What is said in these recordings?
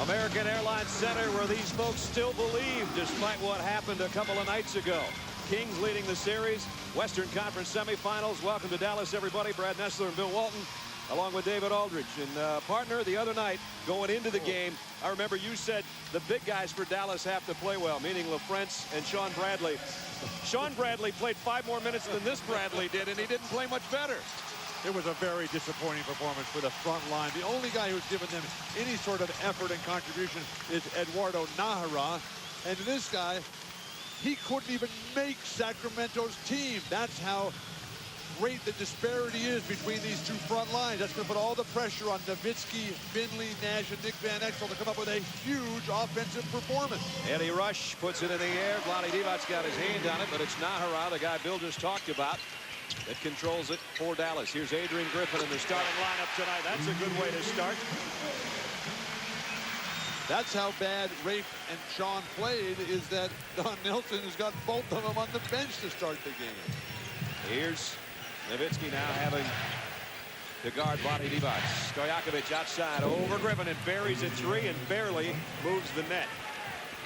American Airlines Center, where these folks still believe despite what happened a couple of nights ago. Kings leading the series, Western Conference semifinals. Welcome to Dallas, everybody. Brad Nessler and Bill Walton, along with David Aldridge. And partner, the other night, going into the game, I remember you said the big guys for Dallas have to play well, meaning LaFrentz and Sean Bradley. Sean Bradley played 5 more minutes than this Bradley did, and he didn't play much better. It was a very disappointing performance for the front line. The only guy who's given them any sort of effort and contribution is Eduardo Najera. And this guy, he couldn't even make Sacramento's team. That's how great the disparity is between these two front lines. That's going to put all the pressure on Nowitzki, Finley, Nash, and Nick Van Exel to come up with a huge offensive performance. Eddie Rush puts it in the air. Vlade Divac's got his hand on it, but it's Najera, the guy Bill just talked about, that controls it for Dallas. Here's Adrian Griffin in the starting lineup tonight. That's a good way to start. That's how bad Rafe and Sean played, is that Don Nelson has got both of them on the bench to start the game. Here's Nowitzki now having to guard Vlade Divac. Stojakovic outside over Griffin and buries it 3 and barely moves the net.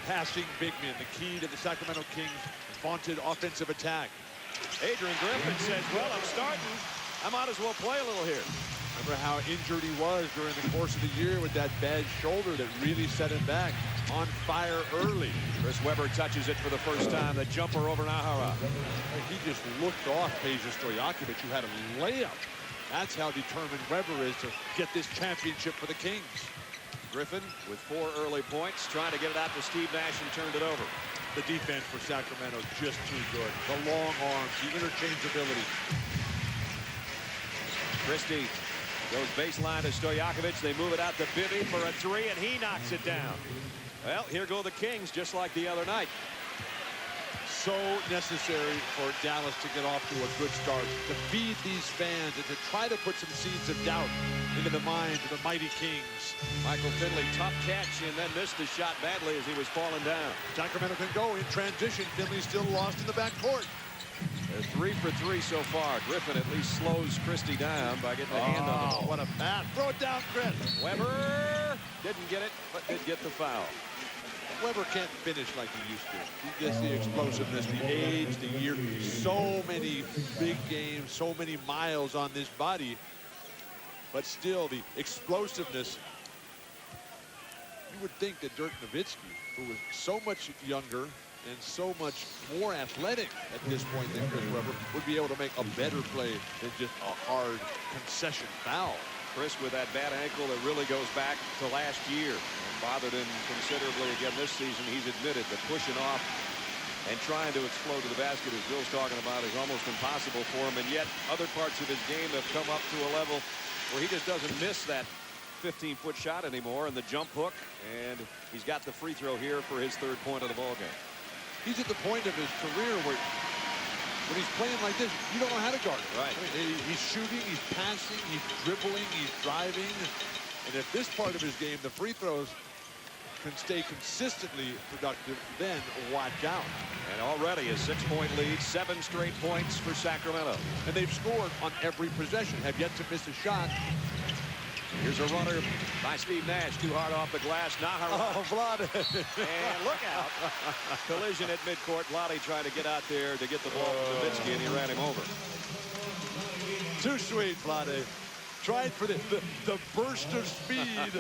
Passing big men, the key to the Sacramento Kings' vaunted offensive attack. Adrian Griffin says, well, I'm starting. I might as well play a little here. Remember how injured he was during the course of the year with that bad shoulder that really set him back. On fire early. Chris Webber touches it for the first time. The jumper over Najera. He just looked off Peja Stojaković, who had a layup. That's how determined Webber is to get this championship for the Kings. Griffin with 4 early points, trying to get it out to Steve Nash and turned it over. The defense for Sacramento just too good. The long arms, the interchangeability. Christie goes baseline to Stojakovic. They move it out to Bibby for a 3, and he knocks it down. Well, here go the Kings, just like the other night. So necessary for Dallas to get off to a good start, to feed these fans, and to try to put some seeds of doubt into the minds of the mighty Kings. Michael Finley, tough catch, and then missed the shot badly as he was falling down. Sacramento can go in transition. Finley still lost in the backcourt. They're 3 for 3 so far. Griffin at least slows Christie down by getting the hand on the ball. What a pass. Throw it down, Chris. Weber didn't get it, but did get the foul. Weber can't finish like he used to. He gets the explosiveness, the age, the year. So many big games, so many miles on this body. But still, the explosiveness. You would think that Dirk Nowitzki, who was so much younger and so much more athletic at this point than Chris Webber, would be able to make a better play than just a hard concession foul. Chris with that bad ankle that really goes back to last year and bothered him considerably again this season. He's admitted that pushing off and trying to explode to the basket, as Bill's talking about, is almost impossible for him. And yet other parts of his game have come up to a level where he just doesn't miss that 15-foot shot anymore and the jump hook. And he's got the free throw here for his 3rd point of the ball game. He's at the point of his career where when he's playing like this, you don't know how to guard him. Right. I mean, he's shooting, he's passing, he's dribbling, he's driving. And if this part of his game, the free throws, can stay consistently productive, then watch out. And already a 6-point lead, 7 straight points for Sacramento. And they've scored on every possession, have yet to miss a shot. Here's a runner by Steve Nash, too hard off the glass. Najera. Oh, Vlade. And look out. Collision at midcourt. Vlade trying to get out there to get the ball to Nowitzki, and he ran him over. Too sweet, Vlade. Tried for the burst of speed.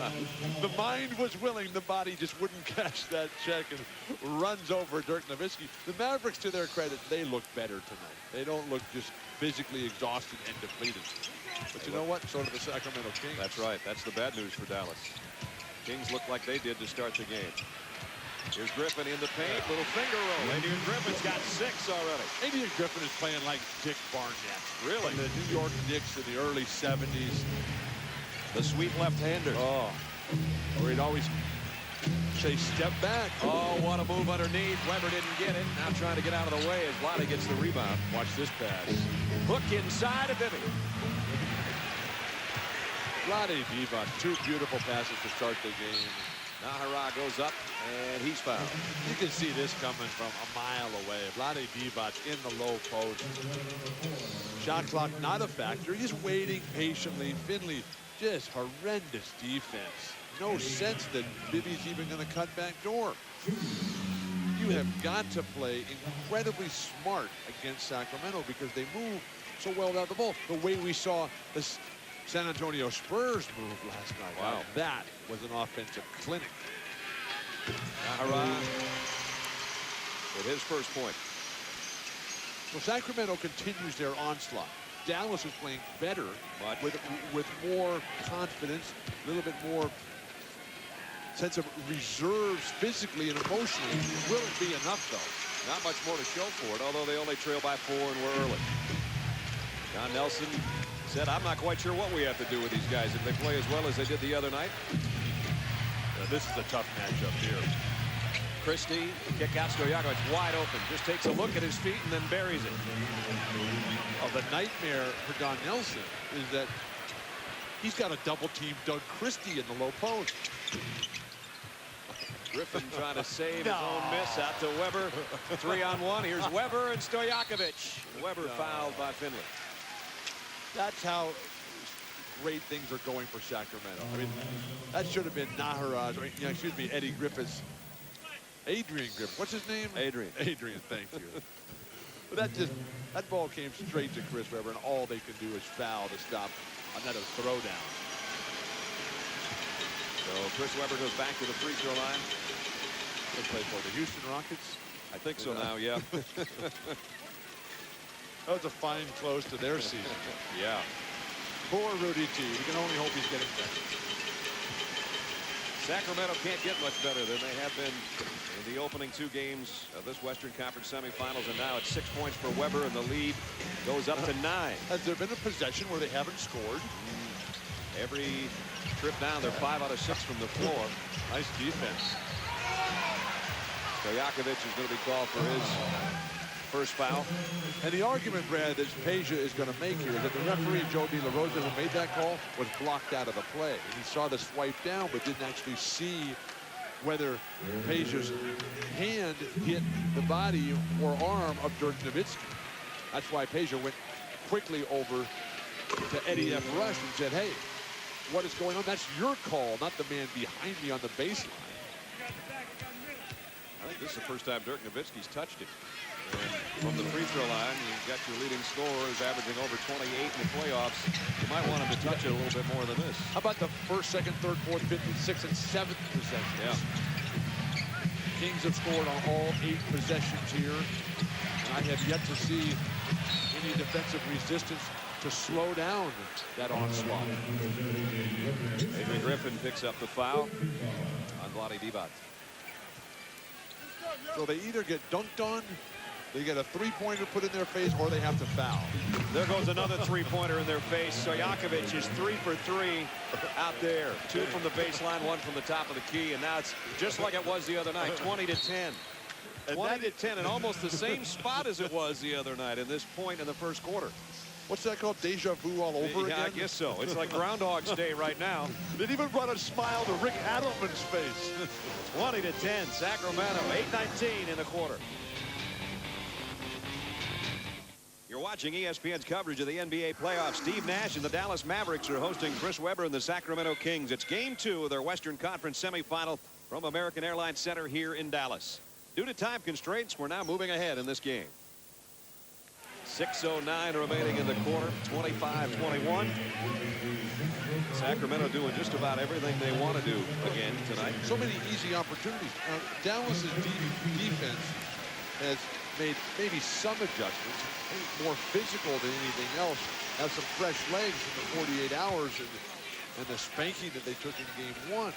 The mind was willing. The body just wouldn't catch that check and runs over Dirk Nowitzki. The Mavericks, to their credit, they look better tonight. They don't look just physically exhausted and depleted. But you know what? So do the Sacramento Kings. That's right. That's the bad news for Dallas. Kings look like they did to start the game. Here's Griffin in the paint. Little finger roll. Adrian Griffin's got 6 already. Adrian Griffin is playing like Dick Barnett. Really? The New York Knicks in the early 70s. The sweet left-hander. Oh. Where he'd always say, step back. Oh, what a move underneath. Webber didn't get it. Now trying to get out of the way as Vlade gets the rebound. Watch this pass. Hook inside of Bibby. Vlade Divac, 2 beautiful passes to start the game. Najera goes up, and he's fouled. You can see this coming from a mile away. Vlade Divac in the low post. Shot clock not a factor. He's waiting patiently. Finley, just horrendous defense. no sense that Bibby's even going to cut back door. You have got to play incredibly smart against Sacramento because they move so well without the ball. The way we saw the San Antonio Spurs move last night. Wow. Now, that was an offensive clinic. Nahara with his first point. So Sacramento continues their onslaught. Dallas is playing better, But with more confidence, a little bit more sense of reserves physically and emotionally. Will it be enough, though? not much more to show for it, although they only trail by 4 and we're early. John Nelson said, I'm not quite sure what we have to do with these guys if they play as well as they did the other night. This is a tough matchup here. Christie, kick out, Stojakovic wide open, just takes a look at his feet and then buries it. Oh, the nightmare for Don Nelson is that he's got a double team Doug Christie in the low post. Griffin trying to save his own miss out to Weber. 3-on-1. Here's Weber and Stojakovic. Weber fouled by Finley. That's how great things are going for Sacramento. I mean, that should have been Nahara's, or, excuse me, Eddie Griffith's. Adrian Griffith. What's his name? Adrian. Adrian, thank you. But that ball came straight to Chris Webber, and all they could do is foul to stop another throwdown. So Chris Webber goes back to the free throw line. They play for the Houston Rockets. I think so now, yeah. That was a fine close to their season. Yeah. Poor Rudy T. We can only hope he's getting better. Sacramento can't get much better than they have been in the opening 2 games of this Western Conference semifinals, and now it's 6 points for Weber, and the lead goes up to 9. Has there been a possession where they haven't scored? Every trip down, they're 5 out of 6 from the floor. Nice defense. Stojakovic is going to be called for his first foul. And the argument, Brad, that Peja is going to make here is that the referee, Joe De La Rosa, who made that call, was blocked out of the play. And he saw the swipe down, but didn't actually see whether Peja's hand hit the body or arm of Dirk Nowitzki. That's why Peja went quickly over to Eddie F. Rush and said, hey, what is going on? That's your call, not the man behind me on the baseline. I think this is the first time Dirk Nowitzki's touched it. And from the free throw line, you've got your leading scorer who's averaging over 28 in the playoffs. You might want him to touch it a little bit more than this. How about the first, second, third, fourth, fifth, and sixth, and seventh possessions? Yeah. Kings have scored on all 8 possessions here. And I have yet to see any defensive resistance to slow down that onslaught. Adrian Griffin picks up the foul on Vlade Divac. So they either get dunked on, they get a 3-pointer put in their face, or they have to foul. There goes another 3-pointer in their face. Stojakovic is 3 for 3 out there. 2 from the baseline, 1 from the top of the key, and now it's just like it was the other night, 20-10. 20-10, and almost the same spot as it was the other night in this point in the first quarter. What's that called? Deja vu all over again? I guess so. It's like Groundhog's Day right now. It even brought a smile to Rick Adelman's face. 20-10, Sacramento, 8:19 in the quarter. You're watching ESPN's coverage of the NBA playoffs. Steve Nash and the Dallas Mavericks are hosting Chris Webber and the Sacramento Kings. It's game 2 of their Western Conference semifinal from American Airlines Center here in Dallas. Due to time constraints, we're now moving ahead in this game. 6:09 remaining in the quarter, 25-21. Sacramento doing just about everything they want to do again tonight. So many easy opportunities. Now, Dallas's defense has made maybe some adjustments, more physical than anything else, have some fresh legs in the 48 hours and the spanking that they took in game 1.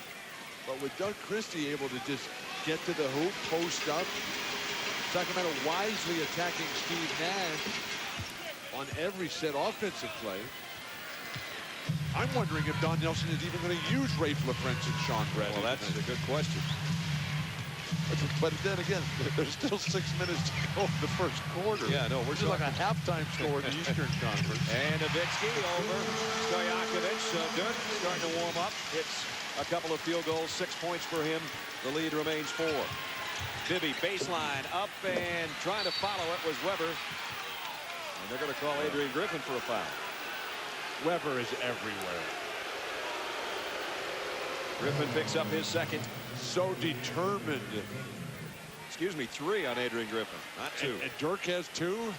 But with Doug Christie able to just get to the hoop, post up, Sacramento wisely attacking Steve Nash on every set offensive play. I'm wondering if Don Nelson is even going to use Rafe LaFrentz and Sean Bradley. Well, that's a good question. But then again, there's still 6 minutes to go in the first quarter. Yeah, no, we're just like a halftime score in the Eastern Conference. And Nowitzki over Stojakovic. So Dirk starting to warm up. Hits a couple of field goals, 6 points for him. The lead remains 4. Bibby baseline up and trying to follow it was Weber. And they're going to call Adrian Griffin for a foul. Weber is everywhere. Griffin picks up his second. So determined. Excuse me, 3 on Adrian Griffin, not 2. And Dirk has 2.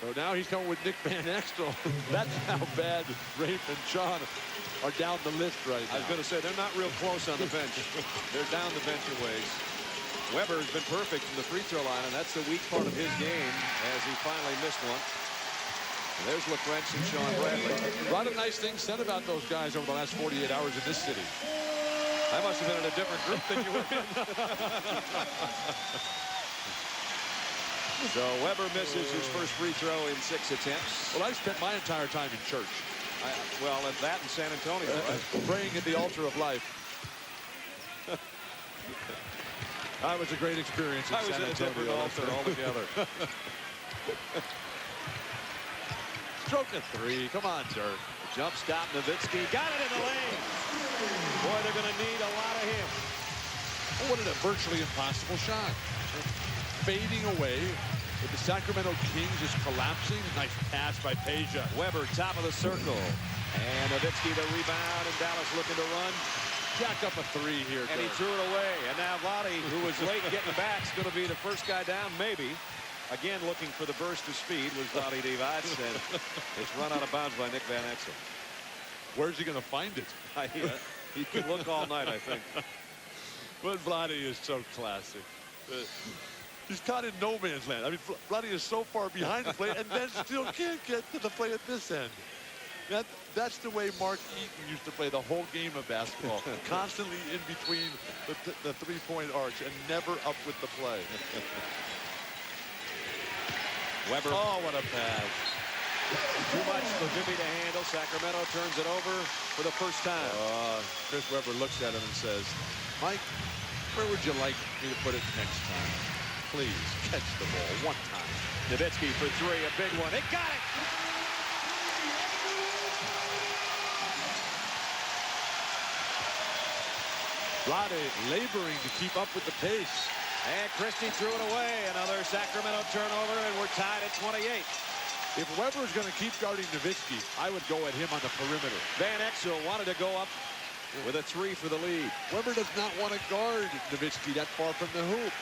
So now he's coming with Nick Van Exel. That's how bad Rafe and Sean are down the list right now. I was going to say, they're not real close on the bench. They're down the bench a ways. Weber has been perfect from the free throw line, and that's the weak part of his game as he finally missed one. And there's LaFrentz and Sean Bradley. A lot of nice things said about those guys over the last 48 hours in this city. I must have been in a different group than you were in. So Weber misses his first free throw in 6 attempts. Well, I spent my entire time in church. Well, at that in San Antonio, right? Praying at the altar of life. That was a great experience in I was San at a different Antonio. altar altogether. Stroke a 3. Come on, Dirk. Jump stop, Nowitzki. Got it in the lane. Boy, they're going to need a lot of him. Oh, what a virtually impossible shot. Fading away. But the Sacramento Kings is collapsing. Nice pass by Peja. Weber, top of the circle. And Nowitzki the rebound, and Dallas looking to run. Jack up a 3 here. And he threw it away. And now Vlade, who was late getting back, is going to be the first guy down, maybe. Again, looking for the burst of speed was Vlade Divac, and it's run out of bounds by Nick Van Exel. Where's he going to find it? He can look all night, I think. But Vlade is so classic. He's caught in no man's land. I mean, Vlade is so far behind the play and then still can't get to the play at this end. That's the way Mark Eaton used to play the whole game of basketball. Constantly in between the three-point arcs and never up with the play. Weber. Oh, what a pass. Too much for Bibby to handle. Sacramento turns it over for the first time. Chris Weber looks at him and says, Mike, where would you like me to put it next time? Please catch the ball one time. Nowitzki for 3, a big one. They got it. Vlade laboring to keep up with the pace. And Christie threw it away. Another Sacramento turnover, and we're tied at 28. If Weber's going to keep guarding Nowitzki, I would go at him on the perimeter. Van Exel wanted to go up with a 3 for the lead. Weber does not want to guard Nowitzki that far from the hoop.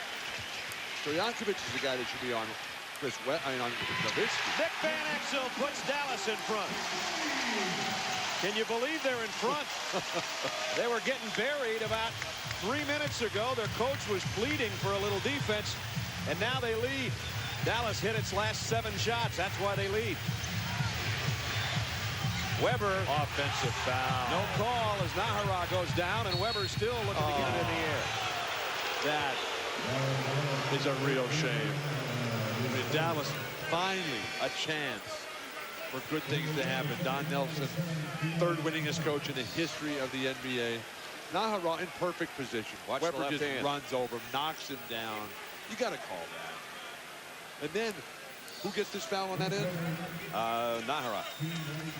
Stojakovic is the guy that should be on on Nowitzki. Nick Van Exel puts Dallas in front. Can you believe they're in front? They were getting buried about 3 minutes ago. Their coach was pleading for a little defense, and now they lead. Dallas hit its last 7 shots. That's why they lead. Weber. Offensive foul. No call as Nahara goes down, and Weber still looking to get it in the air. That is a real shame. I mean, Dallas finally a chance for good things to happen. Don Nelson, 3rd winningest coach in the history of the NBA. Nahara in perfect position. Watch Weber the left just hand. runs over him, knocks him down. You got to call that. And then, who gets this foul on that end? Nahara.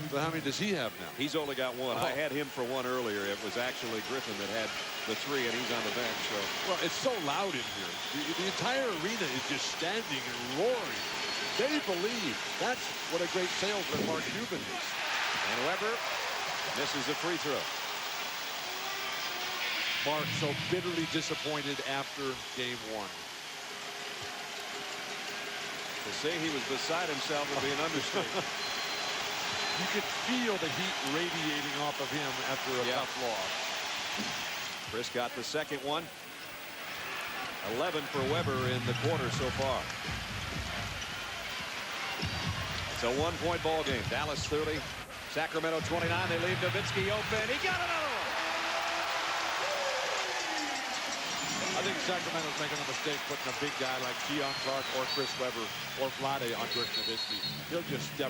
So how many does he have now? He's only got 1. I had him for 1 earlier. It was actually Griffin that had the 3, and he's on the bench. So. Well, it's so loud in here. The entire arena is just standing and roaring. They believe. That's what a great salesman Mark Cuban is. And Weber misses the free throw. Mark so bitterly disappointed after game 1. To say he was beside himself would be an understatement. You could feel the heat radiating off of him after a tough loss. Chris got the second one. 11 for Weber in the quarter so far. It's a 1-point ball game. Dallas 30, Sacramento 29. They leave Nowitzki open. He got another one. I think Sacramento's making a mistake putting a big guy like Keon Clark or Chris Weber or Vlade on Dirk Nowitzki. He'll just step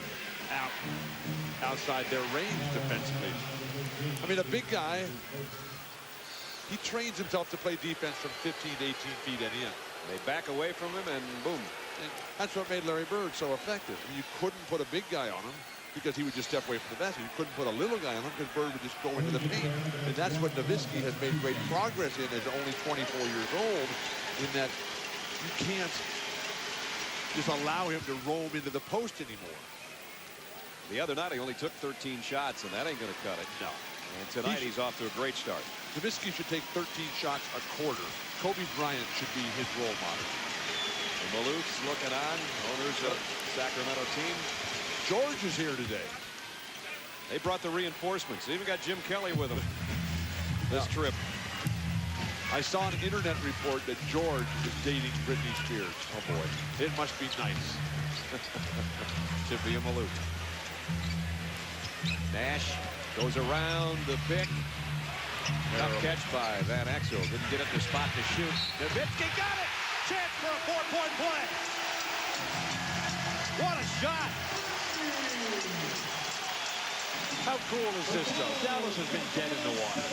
outside their range defensively. I mean, a big guy, he trains himself to play defense from 15 to 18 feet and in. They back away from him, and boom. And that's what made Larry Bird so effective. You couldn't put a big guy on him because he would just step away from the basket. You couldn't put a little guy on him because Bird would just go into the paint. And that's what Nowitzki has made great progress in as only 24 years old, in that you can't just allow him to roam into the post anymore. The other night, he only took 13 shots, and that ain't going to cut it. No. And tonight, he's off to a great start. Nowitzki should take 13 shots a quarter. Kobe Bryant should be his role model. The Maloofs looking on, owners of Sacramento team. George is here today. They brought the reinforcements. They even got Jim Kelly with them this trip. I saw an internet report that George is dating Britney Spears. Oh boy, it must be nice. Should be a Maloof. Nash goes around the pick. Tough catch by Van Exel. Didn't get up the spot to shoot. Nowitzki got it. Chance for a 4-point play. What a shot. How cool is this, though? Dallas has been dead in the water.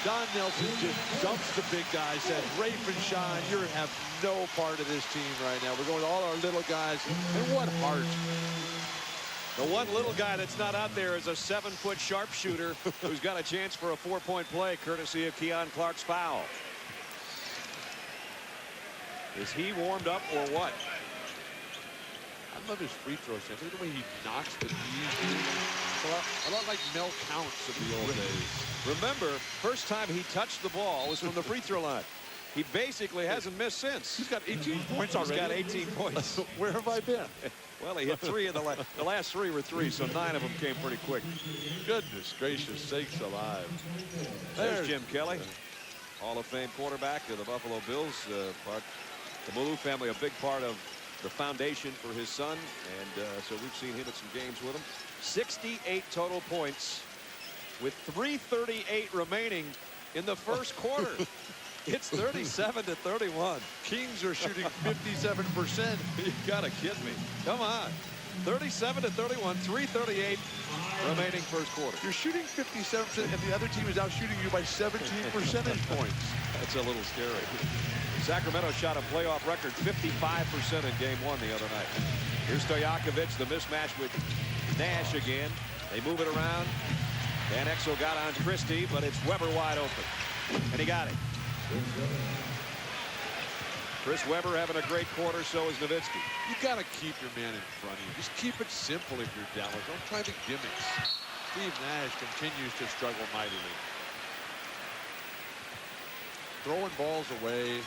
Don Nelson just dumps the big guy, says, Rafe and Sean, you have no part of this team right now. We're going to all our little guys. And what heart. The one little guy that's not out there is a 7-foot sharpshooter who's got a chance for a 4-point play, courtesy of Keon Clark's foul. Is he warmed up or what? I love his free throws. Look at the way he knocks the knees. A lot like Mel Counts of the old days. Remember, first time he touched the ball was from the free throw line. He basically hasn't missed since. He's got 18 points already. He's got 18 points. Where have I been? Well, he hit 3 in the last 3 were 3, so 9 of them came pretty quick. Goodness gracious sakes alive. There's Jim Kelly, Hall of Fame quarterback of the Buffalo Bills. The Maloof family, a big part of the foundation for his son, and so we've seen him at some games with him. 68 total points with 3:38 remaining in the first quarter. It's 37-31. Kings are shooting 57%. You gotta kid me. Come on. 37-31, 3:38 remaining first quarter. You're shooting 57%, and the other team is out shooting you by 17 percentage points. That's a little scary. Sacramento shot a playoff record 55% in game 1 the other night. Here's Stojakovic, the mismatch with Nash again. They move it around. Van Exel got on Christie, but it's Weber wide open. And he got it. Chris Weber having a great quarter, so is Nowitzki. You got to keep your man in front of you. Just keep it simple if you're Dallas. Don't try the gimmicks. Steve Nash continues to struggle mightily. Throwing balls away,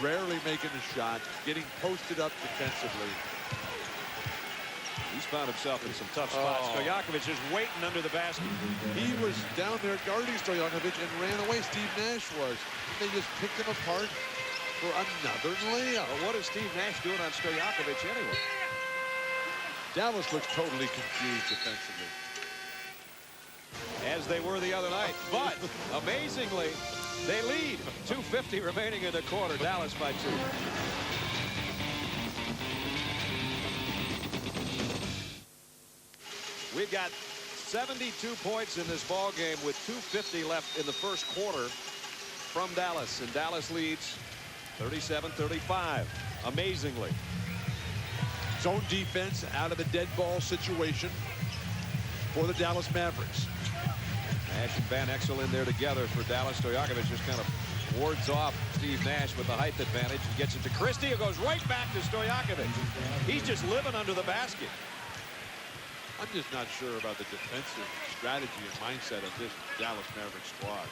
rarely making a shot, getting posted up defensively. He's found himself in some tough spots. Stojakovic is waiting under the basket. He was down there guarding Stojakovic and ran away. Steve Nash was. They just picked him apart for another layup. Well, what is Steve Nash doing on Stojakovic anyway? Dallas looks totally confused defensively. As they were the other night. But, amazingly, they lead. 2:50 remaining in the quarter. Dallas by 2. We've got 72 points in this ball game with 2:50 left in the first quarter from Dallas. And Dallas leads 37-35. Amazingly. Zone defense out of the dead ball situation for the Dallas Mavericks. Nash and Van Exel in there together for Dallas. Stojakovic just kind of wards off Steve Nash with the height advantage. He gets it to Christie, who goes right back to Stojakovic. He's just living under the basket. I'm just not sure about the defensive strategy and mindset of this Dallas Mavericks squad.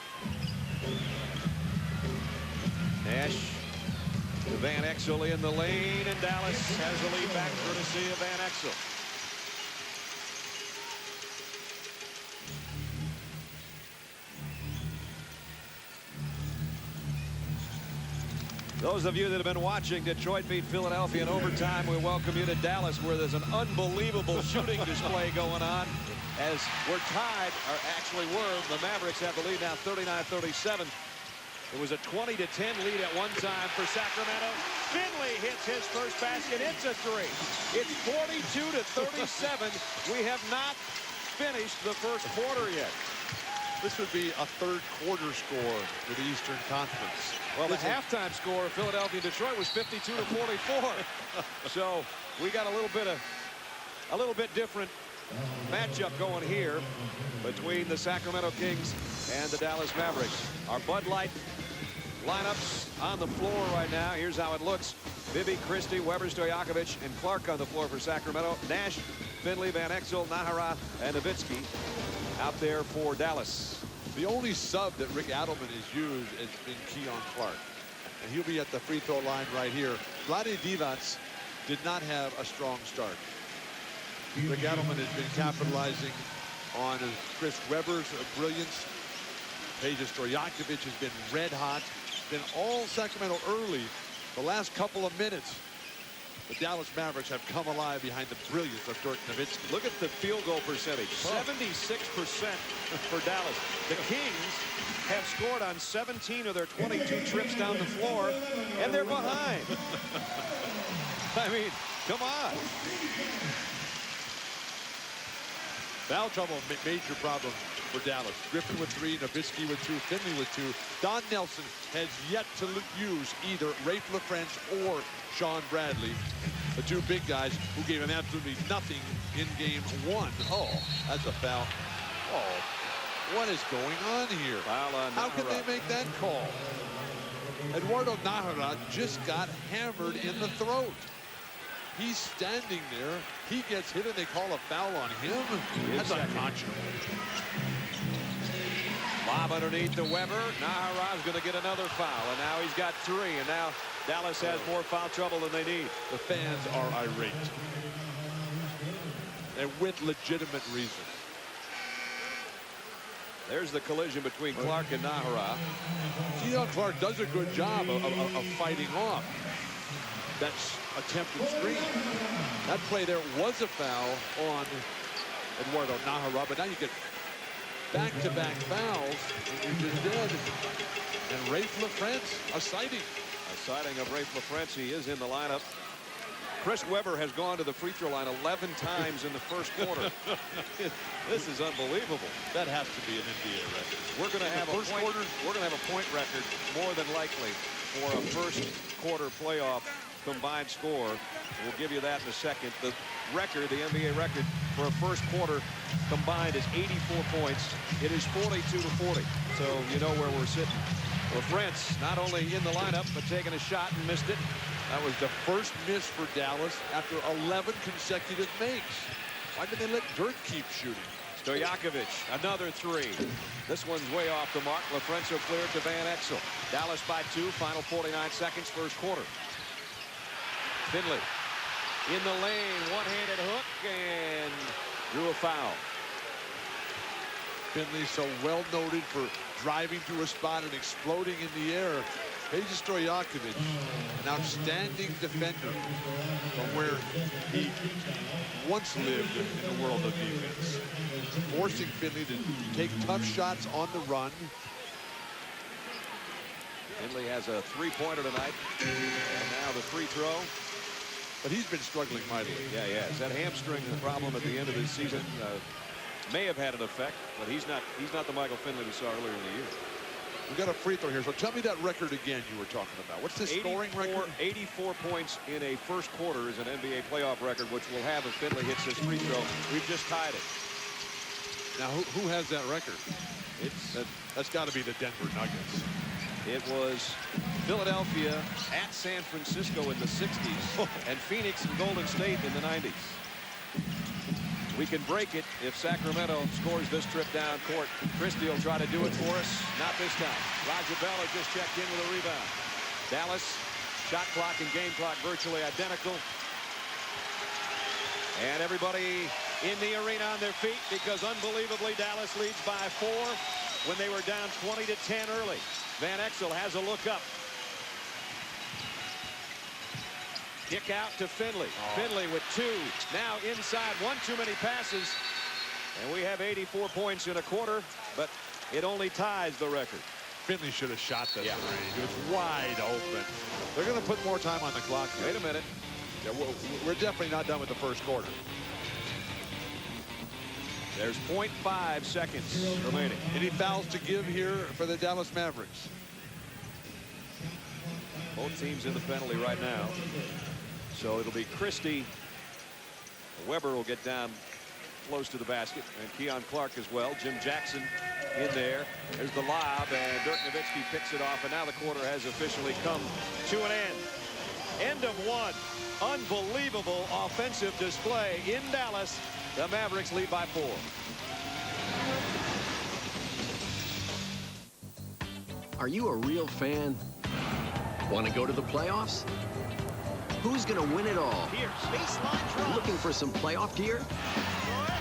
Nash to Van Exel in the lane, and Dallas has the lead back courtesy of Van Exel. Those of you that have been watching Detroit beat Philadelphia in overtime, we welcome you to Dallas, where there's an unbelievable shooting display going on. As we're tied, or actually were, the Mavericks have the lead now 39-37. It was a 20-10 lead at one time for Sacramento. Finley hits his first basket. It's a 3. It's 42-37. We have not finished the first quarter yet. This would be a third quarter score for the Eastern Conference. Well, the halftime score of Philadelphia and Detroit was 52-44. So we got a little bit different matchup going here between the Sacramento Kings and the Dallas Mavericks. Our Bud Light lineups on the floor right now. Here's how it looks. Bibby, Christie, Weber, Stojakovic, and Clark on the floor for Sacramento. Nash, Finley, Van Exel, Nahara, and Nowitzki out there for Dallas. The only sub that Rick Adelman has used has been Keon Clark. And he'll be at the free throw line right here. Vlade Divac did not have a strong start. Rick Adelman has been capitalizing on Chris Webber's brilliance. Peja Stojakovic has been red hot. Been all Sacramento early. The last couple of minutes, the Dallas Mavericks have come alive behind the brilliance of Dirk Nowitzki. Look at the field goal percentage, 76% for Dallas. The Kings have scored on 17 of their 22 trips down the floor, and they're behind. I mean, come on. Foul trouble, major problem for Dallas. Griffin with 3, Nowitzki with 2, Finley with 2. Don Nelson has yet to use either Rafe LaFrentz or Sean Bradley, the 2 big guys who gave him absolutely nothing in game 1. Oh, that's a foul. Oh, what is going on here? Foul on How can they make that call? Eduardo Nahara just got hammered in the throat. He's standing there. He gets hit and they call a foul on him. That's unconscionable. Lob underneath to Weber. Nahara's going to get another foul, and now he's got 3, and now Dallas has more foul trouble than they need. The fans are irate, and with legitimate reason. There's the collision between Clark and Nahara. Keon Clark does a good job of fighting off that attempted screen. That play there was a foul on Eduardo Nahara, but now you get back-to-back fouls, and you just did. And Rafe LaFrentz, a sighting. A sighting of Rafe LaFrentz. He is in the lineup. Chris Webber has gone to the free throw line 11 times in the first quarter. This is unbelievable. That has to be an NBA record. We're going to have a point record more than likely for a first quarter playoff combined score. We'll give you that in a second. The record, the NBA record for a first quarter combined is 84 points. It is 42-40. So you know where we're sitting. LaFrentz not only in the lineup, but taking a shot and missed it. That was the first miss for Dallas after 11 consecutive makes. Why did they let Dirk keep shooting? Stojakovic, another 3. This one's way off the mark. LaFrentz will clear to Van Exel. Dallas by 2, final 49 seconds, first quarter. Finley in the lane, one-handed hook, and drew a foul. Finley so well noted for driving to a spot and exploding in the air. Peja Stojakovic, an outstanding defender from where he once lived in the world of defense. Forcing Finley to take tough shots on the run. Finley has a 3-pointer tonight. And now the free throw. But he's been struggling mightily. Yeah, yeah. Is that hamstring problem at the end of his season may have had an effect, but he's not the Michael Finley we saw earlier in the year. We got a free throw here, so tell me that record again you were talking about. What's the scoring record? 84 points in a first quarter is an NBA playoff record, which we'll have if Finley hits this free throw. We've just tied it. Now, who has that record? That's got to be the Denver Nuggets. It was Philadelphia at San Francisco in the 60s and Phoenix and Golden State in the 90s. We can break it if Sacramento scores this trip down court. Christie will try to do it for us. Not this time. Roger Bell just checked in with a rebound. Dallas, shot clock and game clock virtually identical. And everybody in the arena on their feet because unbelievably Dallas leads by 4 when they were down 20-10 early. Van Exel has a look up. Kick out to Finley. Finley with 2. Now inside, 1 too many passes. And we have 84 points in a quarter, but it only ties the record. Finley should have shot that 3. It was wide open. They're going to put more time on the clock. Wait a minute. Yeah, we're definitely not done with the first quarter. There's 0.5 seconds remaining. Any fouls to give here for the Dallas Mavericks? Both teams in the penalty right now. So it'll be Christie. Weber will get down close to the basket, and Keon Clark as well. Jim Jackson in there. There's the lob, and Dirk Nowitzki picks it off, and now the quarter has officially come to an end. End of 1. Unbelievable offensive display in Dallas. The Mavericks lead by 4. Are you a real fan? Want to go to the playoffs? Who's going to win it all? Here, baseline draw. Looking for some playoff gear?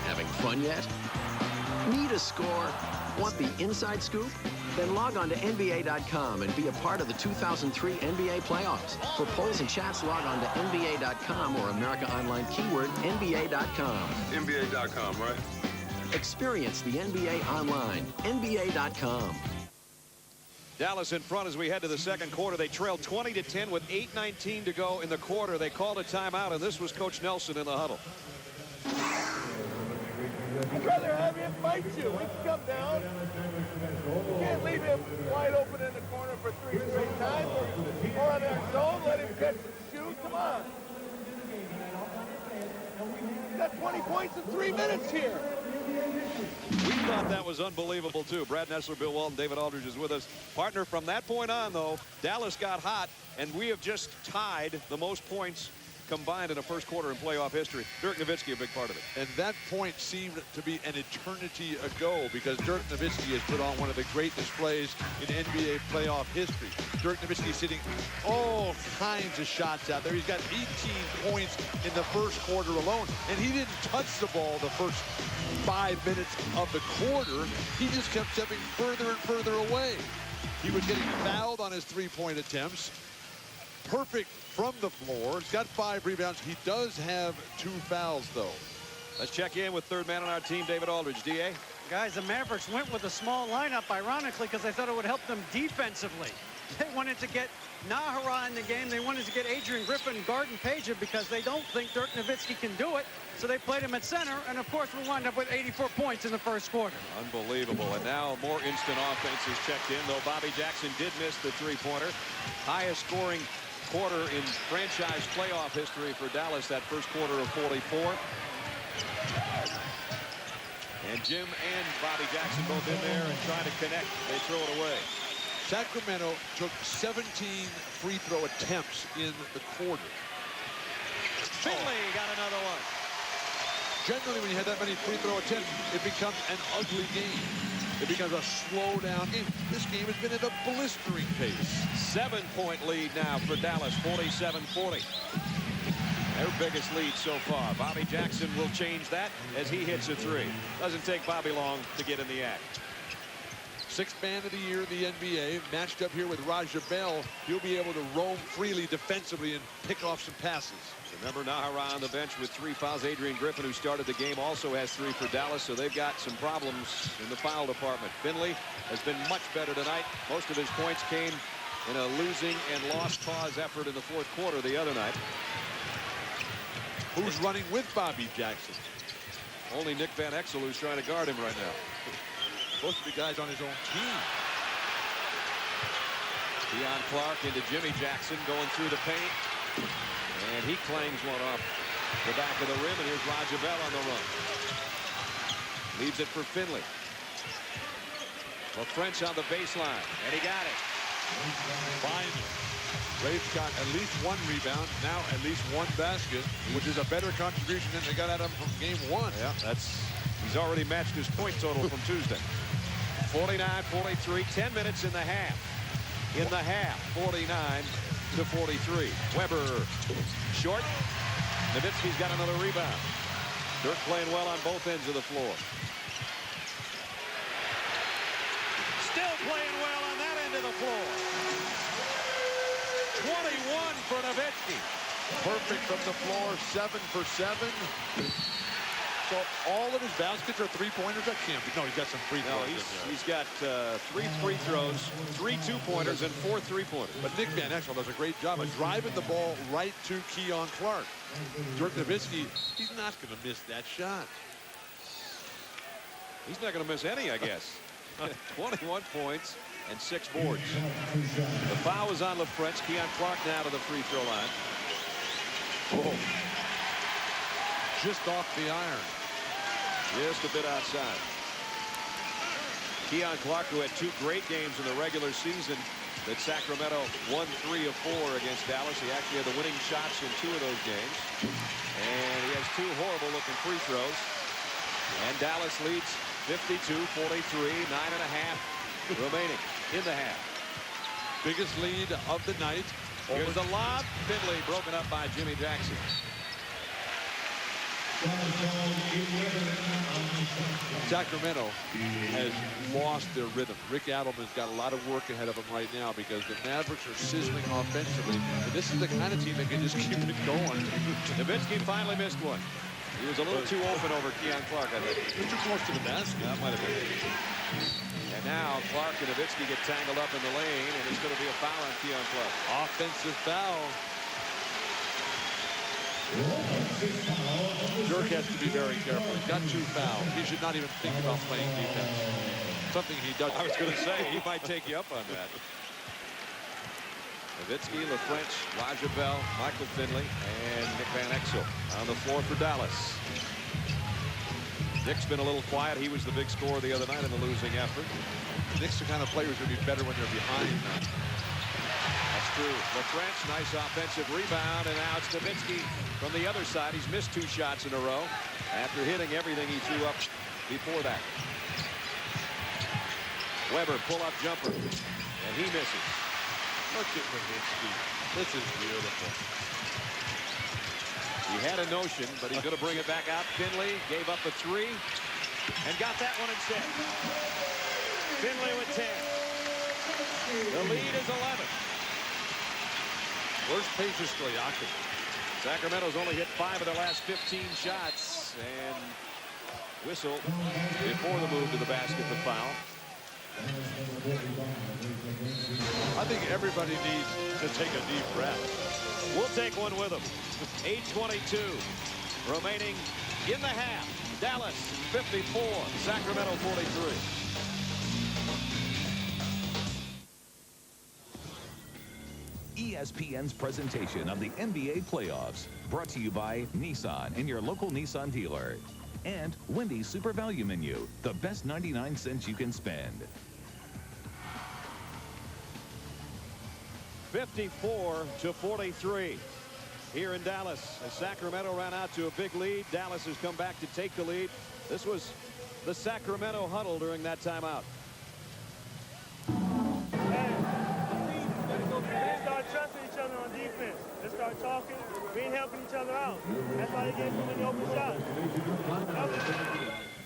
Having fun yet? Need a score? Want the inside scoop? Then log on to NBA.com and be a part of the 2003 NBA playoffs. For polls and chats, log on to NBA.com or America Online keyword NBA.com. NBA.com, right? Experience the NBA online. NBA.com. Dallas in front as we head to the second quarter. They trailed 20-10 with 8:19 to go in the quarter. They called a timeout, and this was Coach Nelson in the huddle. I'd rather have him fight you. He can come down. You can't leave him wide open in the corner for 3 straight times. Or on our zone, let him catch and shoot. Come on. He's got 20 points in 3 minutes here. We thought that was unbelievable, too. Brad Nessler, Bill Walton, David Aldridge is with us. Partner, from that point on, though, Dallas got hot, and we have just tied the most points combined in a first quarter in playoff history. Dirk Nowitzki, a big part of it. And that point seemed to be an eternity ago because Dirk Nowitzki has put on one of the great displays in NBA playoff history. Dirk Nowitzki sitting all kinds of shots out there. He's got 18 points in the first quarter alone, and he didn't touch the ball the first 5 minutes of the quarter. He just kept stepping further and further away. He was getting fouled on his three-point attempts. Perfect from the floor. He's got 5 rebounds. He does have 2 fouls, though. Let's check in with third man on our team, David Aldridge. D.A.? Guys, the Mavericks went with a small lineup, ironically, because they thought it would help them defensively. They wanted to get Nahara in the game. They wanted to get Adrian Griffin guarding Peja because they don't think Dirk Nowitzki can do it. So they played him at center, and of course we wound up with 84 points in the first quarter. Unbelievable. And now more instant offense is checked in, though Bobby Jackson did miss the three-pointer. Highest scoring quarter in franchise playoff history for Dallas, that first quarter of 44. And Jim and Bobby Jackson both in there and trying to connect. They throw it away. Sacramento took 17 free throw attempts in the quarter. Finley got another one. Generally, when you have that many free throw attempts, it becomes an ugly game. It becomes a slow-down game. This game has been at a blistering pace. 7-point lead now for Dallas, 47-40. Their biggest lead so far. Bobby Jackson will change that as he hits a three. Doesn't take Bobby long to get in the act. 6th man of the year in the NBA, matched up here with Raja Bell. He'll be able to roam freely defensively and pick off some passes. Remember, Nahara on the bench with 3 fouls. Adrian Griffin, who started the game, also has 3 for Dallas, so they've got some problems in the foul department. Finley has been much better tonight. Most of his points came in a losing and lost cause effort in the fourth quarter the other night. Who's running with Bobby Jackson? Only Nick Van Exel, who's trying to guard him right now. Supposed to be guys on his own team. Keon Clark into Jimmy Jackson going through the paint. And he clangs one off the back of the rim, and here's Raja Bell on the run. Leaves it for Finley. Well, French on the baseline, and he got it. Finally, Rave's got at least 1 rebound, now at least 1 basket, which is a better contribution than they got out of him from game 1. Yeah, he's already matched his point total from Tuesday. 49-43, 10 minutes in the half. In the half, 49-43. Weber short. Nowitzki's got another rebound. Dirk playing well on both ends of the floor. Still playing well on that end of the floor. 21 for Nowitzki. Perfect from the floor, 7 for 7. So all of his baskets are 3-pointers. That can't be. No, he's got some free throws. No, he's got 3 free throws, 3 2-pointers, and 4 3-pointers. But Nick Van Exel does a great job of driving the ball right to Keon Clark. Dirk Nowitzki, he's not going to miss that shot. He's not going to miss any, I guess. 21 points and 6 boards. The foul is on LaFrentz. Keon Clark now to the free throw line. Oh. Just off the iron. Just a bit outside. Keon Clark, who had 2 great games in the regular season that Sacramento won 3 of 4 against Dallas. He actually had the winning shots in 2 of those games. And he has 2 horrible-looking free throws. And Dallas leads 52-43, 9.5 remaining in the half. Biggest lead of the night. Here's a lob. Finley broken up by Jimmy Jackson. Sacramento has lost their rhythm. Rick Adelman's got a lot of work ahead of him right now because the Mavericks are sizzling offensively. And this is the kind of team that can just keep it going. Nowitzki finally missed one. He was a little too open over Keon Clark, I think. He's too close to the basket. That might have been. And now Clark and Nowitzki get tangled up in the lane, and it's going to be a foul on Keon Clark. Offensive foul. Dirk has to be very careful. He's got 2 fouls. He should not even think about playing defense. Something he does. I was going to say, he might take you up on that. Nowitzki, LaFrench, Lajabelle, Michael Finley, and Nick Van Exel on the floor for Dallas. Nick's been a little quiet. He was the big scorer the other night in the losing effort. Nick's the kind of players who be better when they're behind. That's true. LaFrench, nice offensive rebound, and now it's Nowitzki from the other side. He's missed 2 shots in a row after hitting everything he threw up before that. Weber, pull-up jumper, and he misses. Look at Nowitzki. This is beautiful. He had a notion, but he's going to bring it back out. Finley gave up a 3 and got that one instead. Finley with 10. The lead is 11. Where's Peja Stojaković? Sacramento's only hit 5 of their last 15 shots and whistle before the move to the basket for foul. I think everybody needs to take a deep breath. We'll take one with them. 8:22 remaining in the half. Dallas 54, Sacramento 43. ESPN's presentation of the NBA playoffs, brought to you by Nissan and your local Nissan dealer. And Wendy's Super Value Menu, the best 99 cents you can spend. 54-43 here in Dallas as Sacramento ran out to a big lead. Dallas has come back to take the lead. This was the Sacramento huddle during that timeout. Let's start trusting each other on defense. Let's start talking. We ain't helping each other out. That's why they gave so many open shots.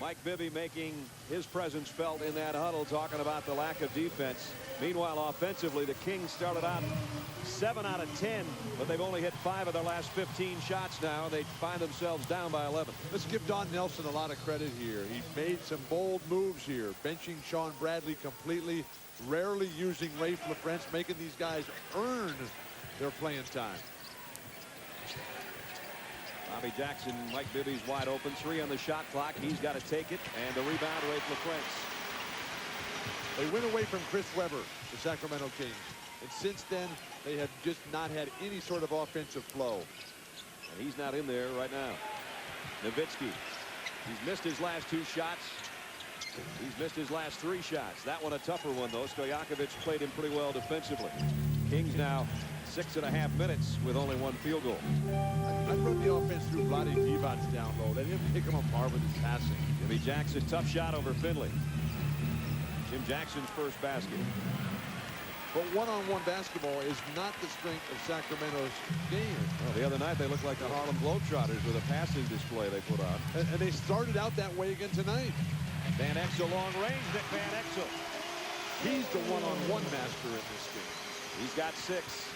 Mike Bibby making his presence felt in that huddle, talking about the lack of defense. Meanwhile, offensively, the Kings started out 7 out of 10, but they've only hit 5 of their last 15 shots now. They find themselves down by 11. Let's give Don Nelson a lot of credit here. He made some bold moves here, benching Sean Bradley completely, rarely using Rafe LaFrench, making these guys earn their playing time. Bobby Jackson, Mike Bibby's wide open. 3 on the shot clock. He's got to take it, and the rebound Rafe LaFrench. They went away from Chris Weber, the Sacramento Kings. And since then, they have just not had any sort of offensive flow. And he's not in there right now. Nowitzki. He's missed his last 2 shots. He's missed his last 3 shots. That one a tougher one, though. Stojakovic played him pretty well defensively. Kings now 6.5 minutes with only 1 field goal. I'd run the offense through Vlade Divac down low. They didn't pick him apart with his passing. Jimmy Jackson, tough shot over Finley. Jim Jackson's first basket. But one-on-one basketball is not the strength of Sacramento's game. Well, the other night they looked like the Harlem Globetrotters with a passing display they put on. And they started out that way again tonight. Van Exel long range. Nick Van Exel. He's the one-on-one master in this game. He's got 6.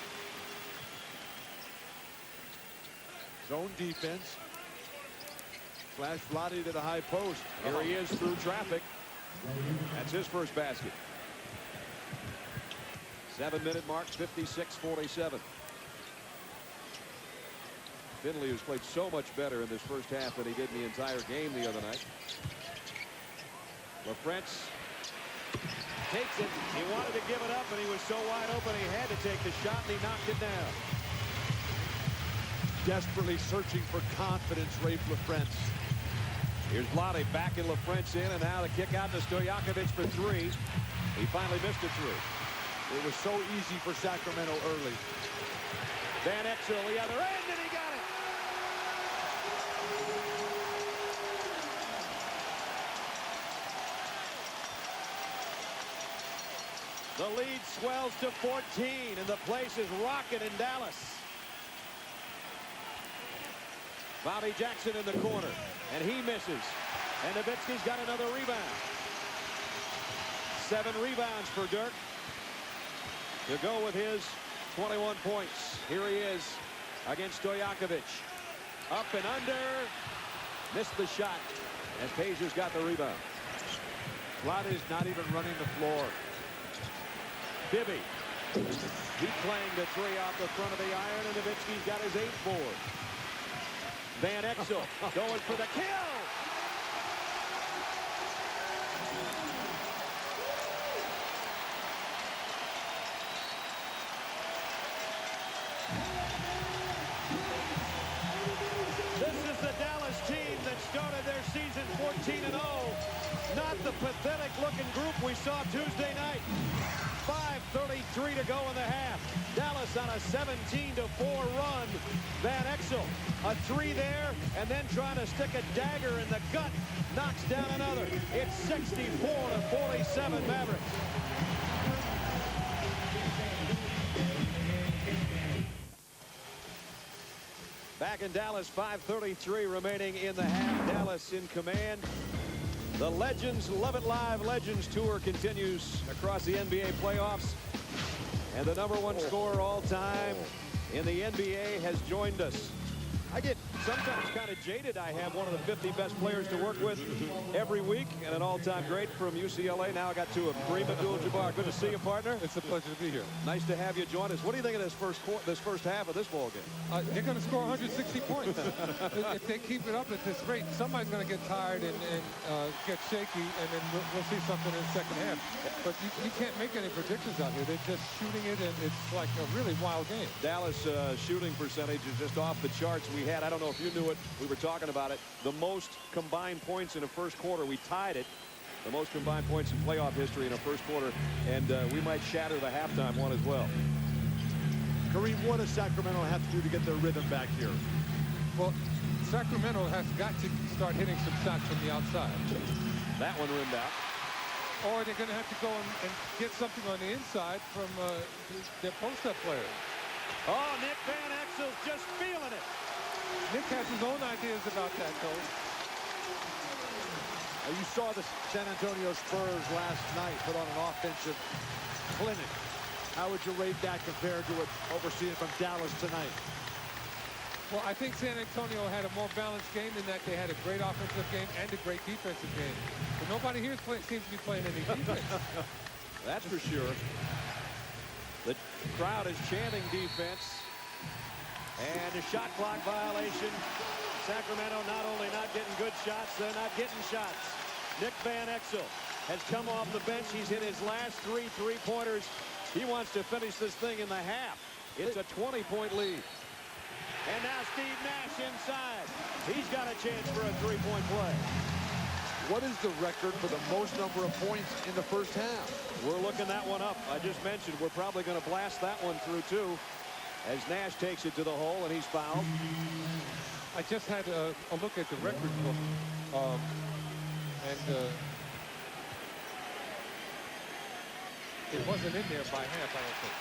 Zone defense. Flash Vlade to the high post. Here he is through traffic. That's his first basket. 7-minute mark, 56-47. Finley, who's played so much better in this first half than he did in the entire game the other night. LaFrench takes it. He wanted to give it up, and he was so wide open he had to take the shot, and he knocked it down. Desperately searching for confidence, Rafe LaFrench. Here's Vlade backing LaFrench in, and now the kick out to Stojakovic for 3. He finally missed a 3. It was so easy for Sacramento early. Van Exel the other end, and he got it. The lead swells to 14, and the place is rocking in Dallas. Bobby Jackson in the corner, and he misses. And Nowitzki's got another rebound. 7 rebounds for Dirk to go with his 21 points. Here he is against Stojakovic. Up and under. Missed the shot. And Peja's got the rebound. Vlade is not even running the floor. Bibby. He clanged a 3 off the front of the iron, and Nowitzki's got his 8th board. Van Exel going for the kill. This is the Dallas team that started their season 14-0. Not the pathetic-looking group we saw Tuesday night. 5:33 to go in the half. Dallas on a 17-4 run. Van Exel, a 3 there, and then trying to stick a dagger in the gut. Knocks down another. It's 64-47 Mavericks. Back in Dallas, 5:33 remaining in the half. Dallas in command. The Legends Love It Live Legends Tour continues across the NBA playoffs. And the #1 scorer all time in the NBA has joined us. I get sometimes kind of jaded. I have one of the 50 best players to work with every week, and an all-time great from UCLA. Now I got to Kareem Abdul-Jabbar. Good to see you, partner. It's a pleasure to be here. Nice to have you join us. What do you think of this first half of this ball game? They're going to score 160 points. If they keep it up at this rate, somebody's going to get tired and get shaky, and then we'll see something in the second half. But you can't make any predictions out here. They're just shooting it, and it's like a really wild game. Dallas shooting percentage is just off the charts. We had, I don't know if you knew it, we were talking about it, the most combined points in a first quarter. We tied it, the most combined points in playoff history in a first quarter, and we might shatter the halftime one as well. Kareem, what does Sacramento have to do to get their rhythm back here? Well, Sacramento has got to start hitting some shots from the outside. That one rimmed out. Or they're going to have to go and get something on the inside from their post-up players. Oh, Nick Van Exel's just feeling it. Nick has his own ideas about that, though. You saw the San Antonio Spurs last night put on an offensive clinic. How would you rate that compared to what we're seeing from Dallas tonight? Well, I think San Antonio had a more balanced game in that they had a great offensive game and a great defensive game. But nobody here seems to be playing any defense. That's for sure. The crowd is chanting defense. And a shot clock violation. Sacramento not only not getting good shots, they're not getting shots. Nick Van Exel has come off the bench. He's hit his last 3 3-pointers. He wants to finish this thing in the half. It's a 20-point lead. And now Steve Nash inside. He's got a chance for a 3-point play. What is the record for the most number of points in the first half? We're looking that one up. I just mentioned we're probably going to blast that one through, too, as Nash takes it to the hole, and he's fouled. I just had a look at the record book, and it wasn't in there by half, I don't think.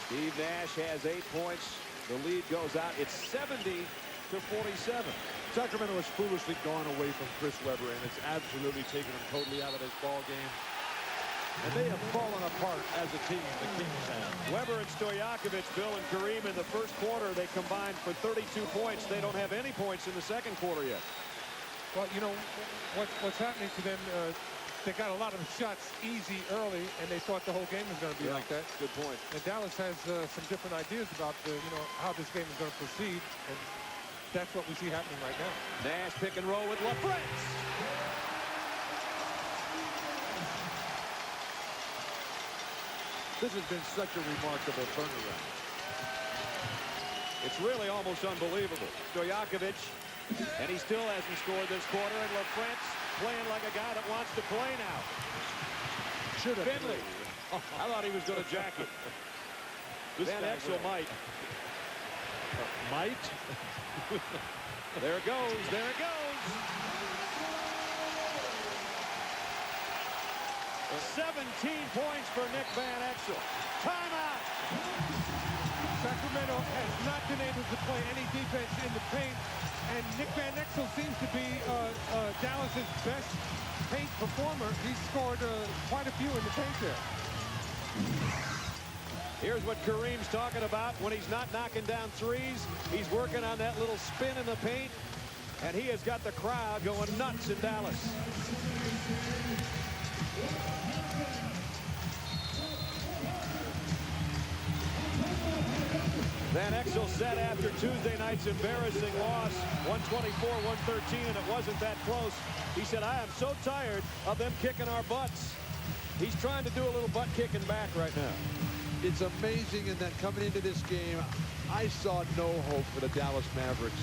Steve Nash has 8 points. The lead goes out. It's 70-47. Sacramento has foolishly gone away from Chris Webber, and it's absolutely taken him totally out of this ball game. And they have fallen apart as a team, the Kings have. Webber and Stojakovic, Bill and Kareem, in the first quarter, they combined for 32 points. They don't have any points in the second quarter yet. Well, you know, what's happening to them, they got a lot of shots easy early, and they thought the whole game was going to be like that. Good point. And Dallas has some different ideas about, how this game is going to proceed, and that's what we see happening right now. Nash pick and roll with LaFrance. This has been such a remarkable turnaround. It's really almost unbelievable. Stojakovic, and he still hasn't scored this quarter, and LaFrance playing like a guy that wants to play now. Should have. Finley. I thought he was going to jack it. Van Exel might. Might? There it goes. There it goes. 17 points for Nick Van Exel. Timeout. Sacramento has not been able to play any defense in the paint, and Nick Van Exel seems to be Dallas's best paint performer. He scored quite a few in the paint there. Here's what Kareem's talking about when he's not knocking down threes. He's working on that little spin in the paint, and he has got the crowd going nuts in Dallas. Van Exel said after Tuesday night's embarrassing loss, 124-113, and it wasn't that close. He said, I am so tired of them kicking our butts. He's trying to do a little butt kicking back right now. It's amazing in that coming into this game, I saw no hope for the Dallas Mavericks.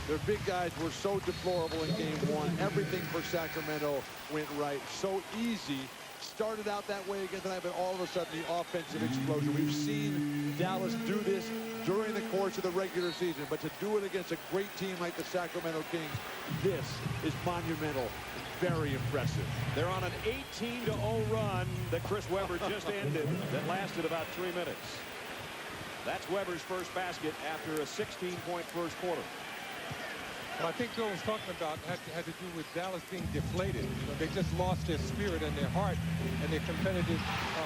Their big guys were so deplorable in game one. Everything for Sacramento went right. So easy. Started out that way again tonight, but all of a sudden the offensive explosion. We've seen Dallas do this during the course of the regular season, but to do it against a great team like the Sacramento Kings, this is monumental. Very impressive. They're on an 18-0 run that Chris Webber just ended that lasted about 3 minutes. That's Webber's first basket after a 16-point first quarter. Well, I think Bill was talking about had to do with Dallas being deflated. You know, they just lost their spirit and their heart and their competitive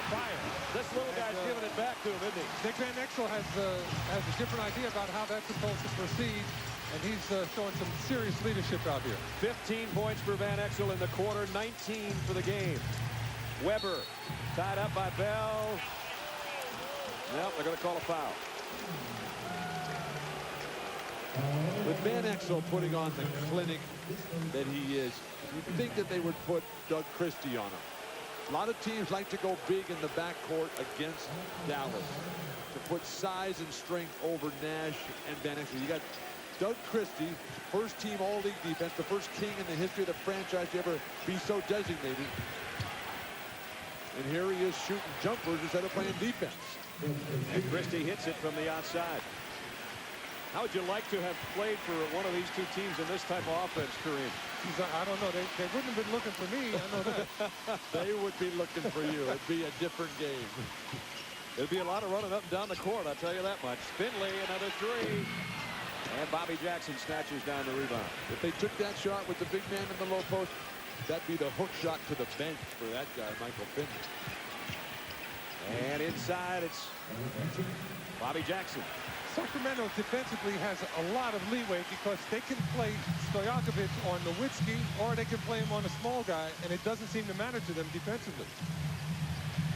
fire. This little guy's giving it back to him, isn't he? Nick Van Exel has a different idea about how that's supposed to proceed, and he's showing some serious leadership out here. 15 points for Van Exel in the quarter, 19 for the game. Webber tied up by Bell. Well, they're going to call a foul. With Van Exel putting on the clinic that he is, you'd think that they would put Doug Christie on him. A lot of teams like to go big in the backcourt against Dallas to put size and strength over Nash and Van Exel. You got Doug Christie, first team all-league defense, the first king in the history of the franchise to ever be so designated. And here he is shooting jumpers instead of playing defense. And Christie hits it from the outside. How would you like to have played for one of these two teams in this type of offense, Kareem? I don't know. They wouldn't have been looking for me. I know that. They would be looking for you. It'd be a different game. There'd be a lot of running up and down the court, I'll tell you that much. Finley, another three. And Bobby Jackson snatches down the rebound. If they took that shot with the big man in the low post, that'd be the hook shot to the bench for that guy, Michael Finley. And inside, it's Bobby Jackson. Sacramento defensively has a lot of leeway because they can play Stojakovic on Nowitzki, or they can play him on a small guy, and it doesn't seem to matter to them defensively.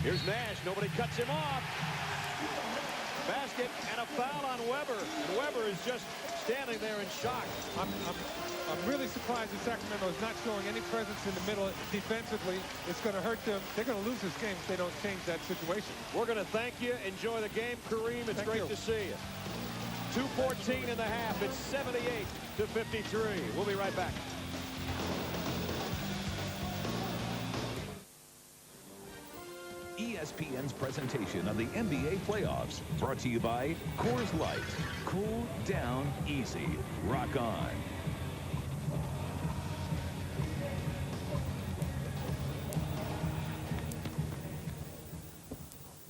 Here's Nash. Nobody cuts him off. Basket and a foul on Webber. And Webber is just standing there in shock. I'm really surprised that Sacramento is not showing any presence in the middle defensively. It's going to hurt them. They're going to lose this game if they don't change that situation. We're going to thank you. Enjoy the game, Kareem. It's great to see you. 2:14 in the half. It's 78-53. We'll be right back. ESPN's presentation of the NBA playoffs brought to you by Coors Light. Cool down easy. Rock on.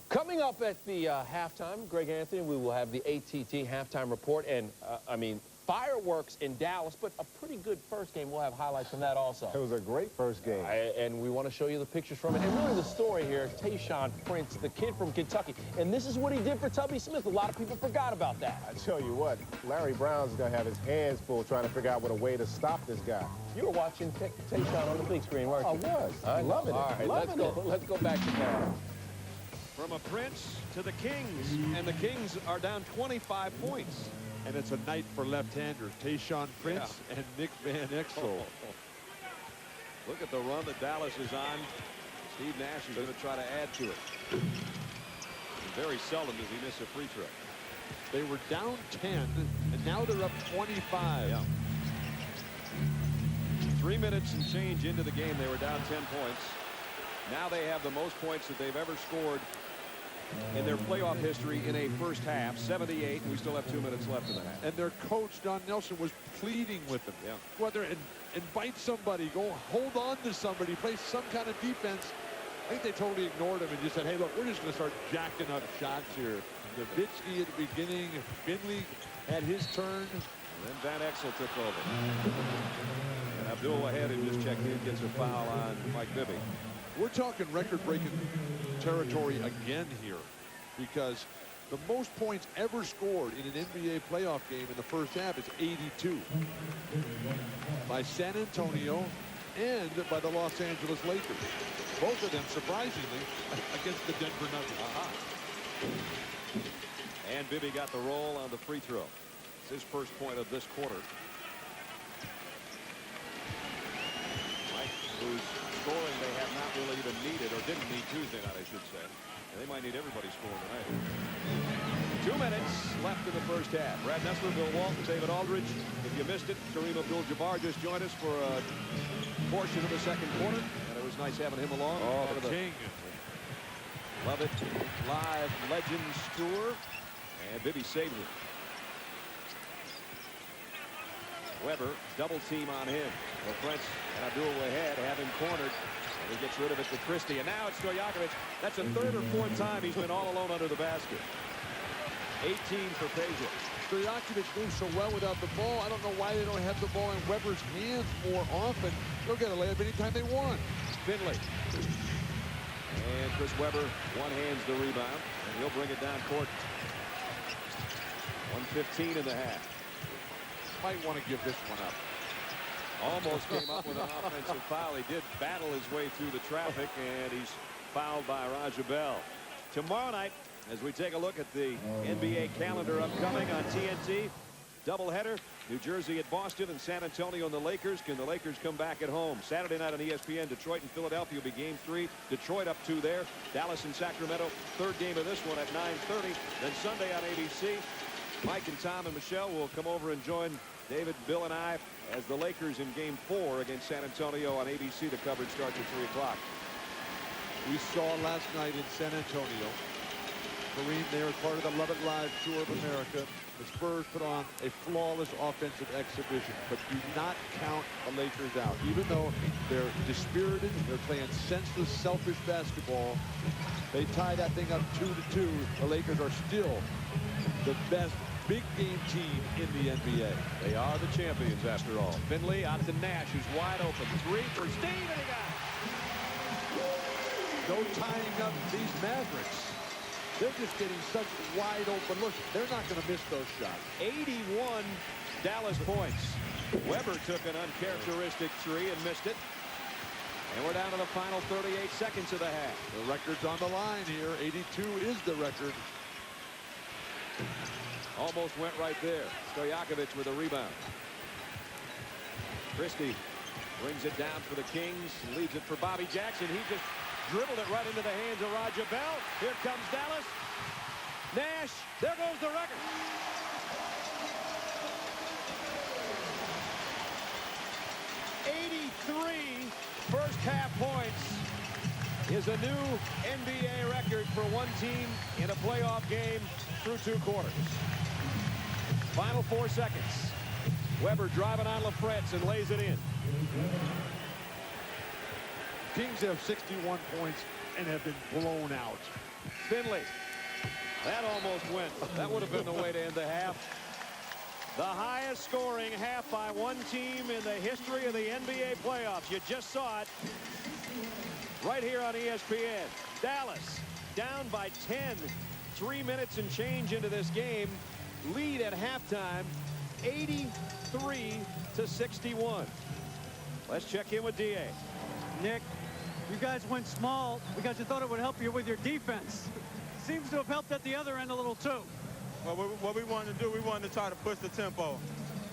Coming up at the halftime, Greg Anthony, we will have the ATT halftime report. And, I mean, fireworks in Dallas, but a pretty good first game. We'll have highlights from that also. It was a great first game. And we want to show you the pictures from it. And really the story here, Tayshaun Prince, the kid from Kentucky. And this is what he did for Tubby Smith. A lot of people forgot about that. I tell you what, Larry Brown's going to have his hands full trying to figure out what a way to stop this guy. You were watching Tayshaun on the big screen, weren't you? I was. Loving it. All right, let's go back to now. From a Prince to the Kings, and the Kings are down 25 points. And it's a night for left-handers, Tayshaun Prince and Nick Van Exel. Look at the run that Dallas is on. Steve Nash is going to try to add to it. Very seldom does he miss a free throw. They were down 10, and now they're up 25. Yeah. 3 minutes and change into the game, they were down 10 points. Now they have the most points that they've ever scored in their playoff history in a first half, 78, and we still have 2 minutes left in the half. And their coach, Don Nelson, was pleading with them. Yeah. Whether invite somebody, go hold on to somebody, play some kind of defense. I think they totally ignored him and just said, hey, look, we're just going to start jacking up shots here. Nowitzki at the beginning. Finley had his turn. And then Van Exel took over. And Abdul ahead and just checked in, gets a foul on Mike Bibby. We're talking record-breaking territory again here, because the most points ever scored in an NBA playoff game in the first half is 82 by San Antonio and by the Los Angeles Lakers. Both of them, surprisingly, against the Denver Nuggets. And Bibby got the roll on the free throw. It's his first point of this quarter. Mike, whose scoring they have not really even needed, or didn't need Tuesday night, I should say. And they might need everybody scoring tonight. 2 minutes left in the first half. Brad Nessler, Bill Walton, David Aldridge. If you missed it, Kareem Abdul-Jabbar just joined us for a portion of the second quarter. And it was nice having him along. Oh, the king. Love It Live Legends Tour. And Bibby saved it. Weber, double team on him. Well, Prince and Abdul ahead, have him cornered. And he gets rid of it to Christie. And now it's Stojakovic. That's a third or fourth time he's been all alone under the basket. 18 for Peja. Stojakovic moves so well without the ball. I don't know why they don't have the ball in Weber's hands more often. They'll get a layup anytime they want. Finley. And Chris Webber one-hands the rebound. And he'll bring it down court. 1:15 in the half. Might want to give this one up. Almost came up with an offensive foul. He did battle his way through the traffic, and he's fouled by Raja Bell. Tomorrow night, as we take a look at the NBA calendar upcoming on TNT, doubleheader, New Jersey at Boston and San Antonio and the Lakers. Can the Lakers come back at home? Saturday night on ESPN, Detroit and Philadelphia will be game 3. Detroit up 2 there. Dallas and Sacramento, third game of this one at 9:30. Then Sunday on ABC, Mike and Tom and Michelle will come over and join David, Bill, and I as the Lakers in game 4 against San Antonio on ABC. The coverage starts at 3 o'clock. We saw last night in San Antonio, Kareem there as part of the Love It Live Tour of America. The Spurs put on a flawless offensive exhibition, but do not count the Lakers out. Even though they're dispirited, they're playing senseless, selfish basketball. They tie that thing up 2-2. The Lakers are still the best big game team in the NBA. They are the champions after all. Finley out to Nash, who's wide open. 3 for Steve, and he got it. No tying up these Mavericks. They're just getting such wide open looks. They're not going to miss those shots. 81 Dallas points. Weber took an uncharacteristic 3 and missed it. And we're down to the final 38 seconds of the half. The record's on the line here. 82 is the record. Almost went right there. Stojakovic with a rebound. Christie brings it down for the Kings. Leaves it for Bobby Jackson. He just dribbled it right into the hands of Raja Bell. Here comes Dallas. Nash. There goes the record. First half points is a new NBA record for one team in a playoff game through 2 quarters. Final 4 seconds. Weber driving on LaFrance and lays it in. Kings have 61 points and have been blown out. Finley. That almost went. That would have been the way to end the half. The highest scoring half by one team in the history of the NBA playoffs. You just saw it right here on ESPN. Dallas down by 10. 3 minutes and change into this game. Lead at halftime, 83-61. Let's check in with D.A. Nick, you guys went small because you thought it would help you with your defense. Seems to have helped at the other end a little too. Well, what we wanted to do, we wanted to try to push the tempo.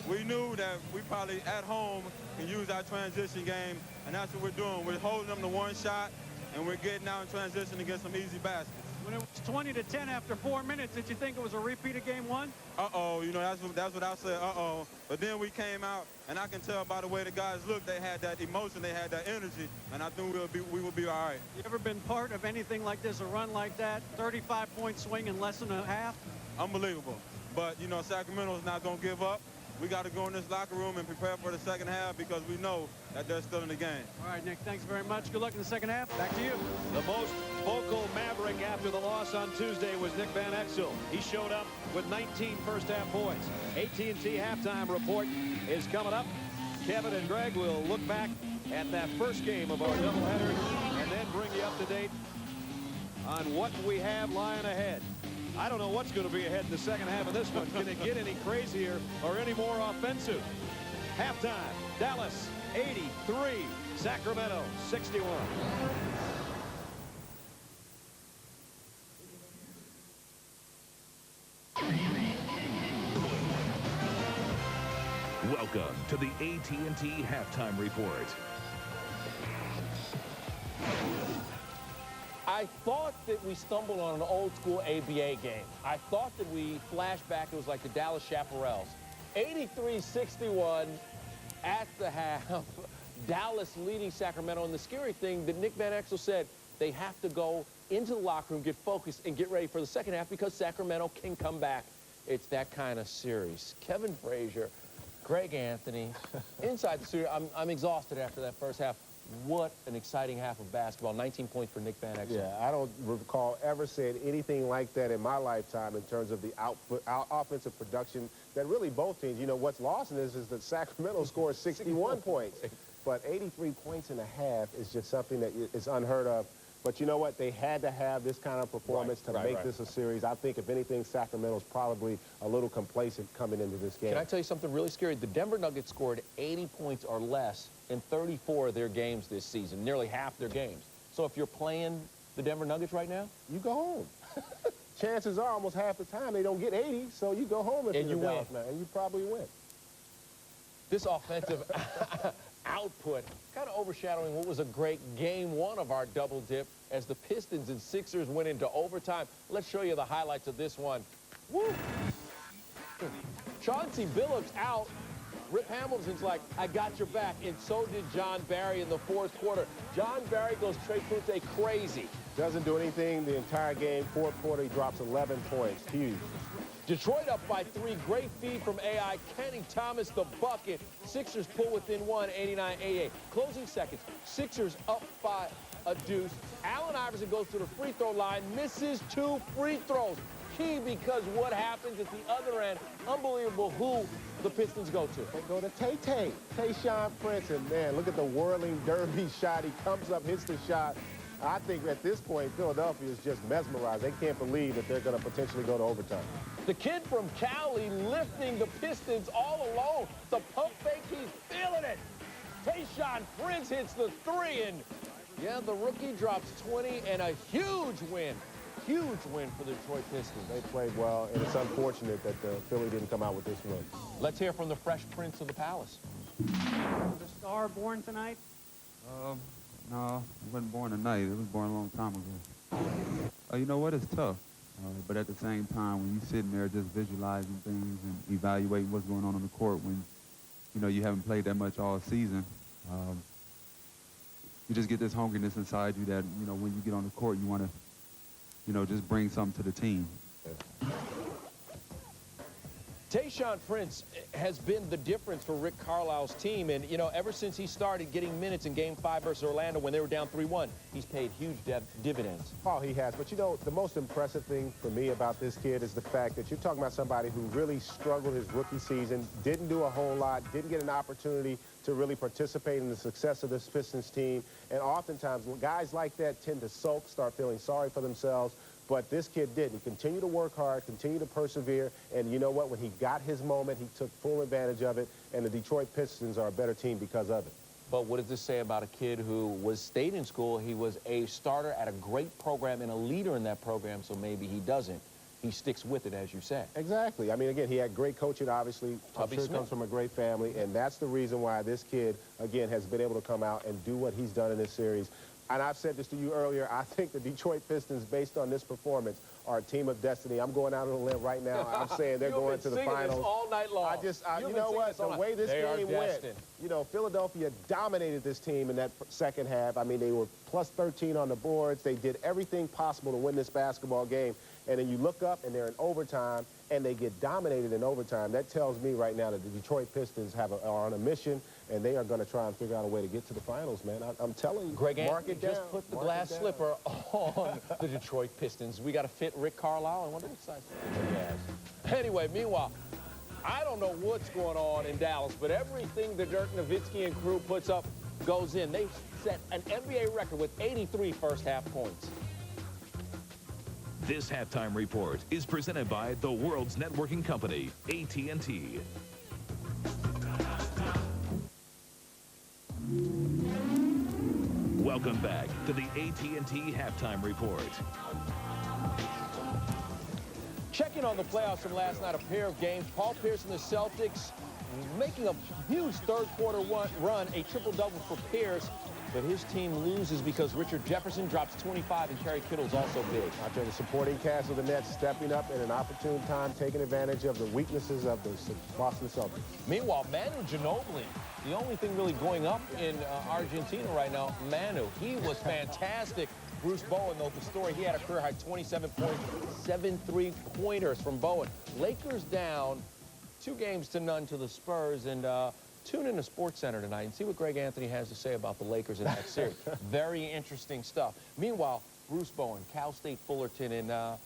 We knew that we probably at home can use our transition game, and that's what we're doing. We're holding them to one shot, and we're getting out in transition to get some easy baskets. When it was 20-10 after 4 minutes, did you think it was a repeat of game 1? Uh-oh, you know, that's what I said, uh-oh. But then we came out, and I can tell by the way the guys looked, they had that emotion, they had that energy, and I think we will be all right. You ever been part of anything like this, a run like that, 35-point swing in less than a half? Unbelievable. But, you know, Sacramento is not going to give up. we got to go in this locker room and prepare for the second half because we know that they're still in the game. All right, Nick, thanks very much. Good luck in the second half. Back to you. The most vocal Maverick after the loss on Tuesday was Nick Van Exel. He showed up with 19 first-half points. AT&T halftime report is coming up. Kevin and Greg will look back at that first game of our doubleheader and then bring you up to date on what we have lying ahead. I don't know what's going to be ahead in the second half of this one. Can it get any crazier or any more offensive? Halftime, Dallas 83, Sacramento 61. Welcome to the AT&T Halftime Report. I thought that we stumbled on an old-school ABA game. I thought that we flashed back. It was like the Dallas Chaparrals. 83-61 at the half. Dallas leading Sacramento. And the scary thing that Nick Van Exel said, they have to go into the locker room, get focused, and get ready for the second half because Sacramento can come back. It's that kind of series. Kevin Frazier, Greg Anthony, inside the series. I'm exhausted after that first half. What an exciting half of basketball. 19 points for Nick Van Exel. Yeah, I don't recall ever saying anything like that in my lifetime in terms of the offensive production that really both teams, you know, what's lost in this is that Sacramento scored 61 points. But 83 points and a half is just something that is unheard of. But you know what? They had to have this kind of performance to make this a series. I think, if anything, Sacramento's probably a little complacent coming into this game. Can I tell you something really scary? The Denver Nuggets scored 80 points or less in 34 of their games this season, nearly half their games. So if you're playing the Denver Nuggets right now, you go home. Chances are almost half the time they don't get 80, so you go home if you're the Dallas man, and you probably win. This offensive output kind of overshadowing what was a great game one of our double dip as the Pistons and Sixers went into overtime. Let's show you the highlights of this one. Woo! Chauncey Billups out. Rip Hamilton's like, I got your back, and so did John Barry in the fourth quarter. John Barry goes Trey Punte crazy. Doesn't do anything the entire game. Fourth quarter, he drops 11 points. Huge. Detroit up by 3. Great feed from AI. Kenny Thomas, the bucket. Sixers pull within 1, 89-88. Closing seconds. Sixers up by a deuce. Allen Iverson goes to the free throw line, misses 2 free throws. Key because what happens at the other end, unbelievable who the Pistons go to. They go to Tayshaun Prince, and man, look at the whirling derby shot. He comes up, hits the shot. I think at this point, Philadelphia is just mesmerized. They can't believe that they're going to potentially go to overtime. The kid from Cali lifting the Pistons all alone. The pump fake, he's feeling it. Tayshaun Prince hits the 3, and yeah, the rookie drops 20, and a huge win. Huge win for the Detroit Pistons. They played well, and it's unfortunate that Philly didn't come out with this win. Let's hear from the Fresh Prince of the Palace. The star born tonight? No, it wasn't born tonight. It was born a long time ago. You know what? It's tough. But at the same time, when you're sitting there just visualizing things and evaluating what's going on the court when, you know, you haven't played that much all season, you just get this hungriness inside you that, you know, when you get on the court, you want to, you know, just bring something to the team. Tayshaun Prince has been the difference for Rick Carlisle's team. And, you know, ever since he started getting minutes in Game 5 versus Orlando when they were down 3-1, he's paid huge dividends. Oh, he has. But, you know, the most impressive thing for me about this kid is the fact that you're talking about somebody who really struggled his rookie season, didn't do a whole lot, didn't get an opportunity to really participate in the success of this Pistons team. And oftentimes, guys like that tend to sulk, start feeling sorry for themselves. But this kid didn't. Continue to work hard, continue to persevere, and you know what? When he got his moment, he took full advantage of it, and the Detroit Pistons are a better team because of it. But what does this say about a kid who stayed in school? He was a starter at a great program and a leader in that program, so maybe he doesn't. He sticks with it, as you said. Exactly. I mean, again, he had great coaching, obviously. I'm sure he comes from a great family, and that's the reason why this kid, again, has been able to come out and do what he's done in this series. And I've said this to you earlier, I think the Detroit Pistons, based on this performance, are a team of destiny. I'm going out on a limb right now. I'm saying they're going to the finals. This all night long. You know what? The way this game went, you know, Philadelphia dominated this team in that second half. I mean, they were plus 13 on the boards. They did everything possible to win this basketball game. and then you look up and they're in overtime and they get dominated in overtime. That tells me right now that the Detroit Pistons are on a mission, and they are going to try and figure out a way to get to the finals, man. I'm telling you. Greg mark Anthony it down. just put the Mark glass it down. slipper on the Detroit Pistons. We got to fit Rick Carlisle. I wonder what size slipper he has. Anyway, meanwhile, I don't know what's going on in Dallas, but everything that Dirk Nowitzki and crew puts up goes in. They set an NBA record with 83 first-half points. This halftime report is presented by the world's networking company, AT&T. Welcome back to the AT&T halftime report. Checking on the playoffs from last night, a pair of games. Paul Pierce and the Celtics making a huge third-quarter run, a triple-double for Pierce. But his team loses because Richard Jefferson drops 25 and Kerry Kittle's also big. Out there, the supporting cast of the Nets stepping up in an opportune time, taking advantage of the weaknesses of the Boston Celtics. Meanwhile, Manu Ginobili, the only thing really going up in Argentina right now, Manu, he was fantastic. Bruce Bowen, though, the story, he had a career-high 27 points, 7 3-pointers from Bowen. Lakers down 2-0 to the Spurs, and tune in to SportsCenter tonight and see what Greg Anthony has to say about the Lakers in that series. Very interesting stuff. Meanwhile, Bruce Bowen, Cal State Fullerton, and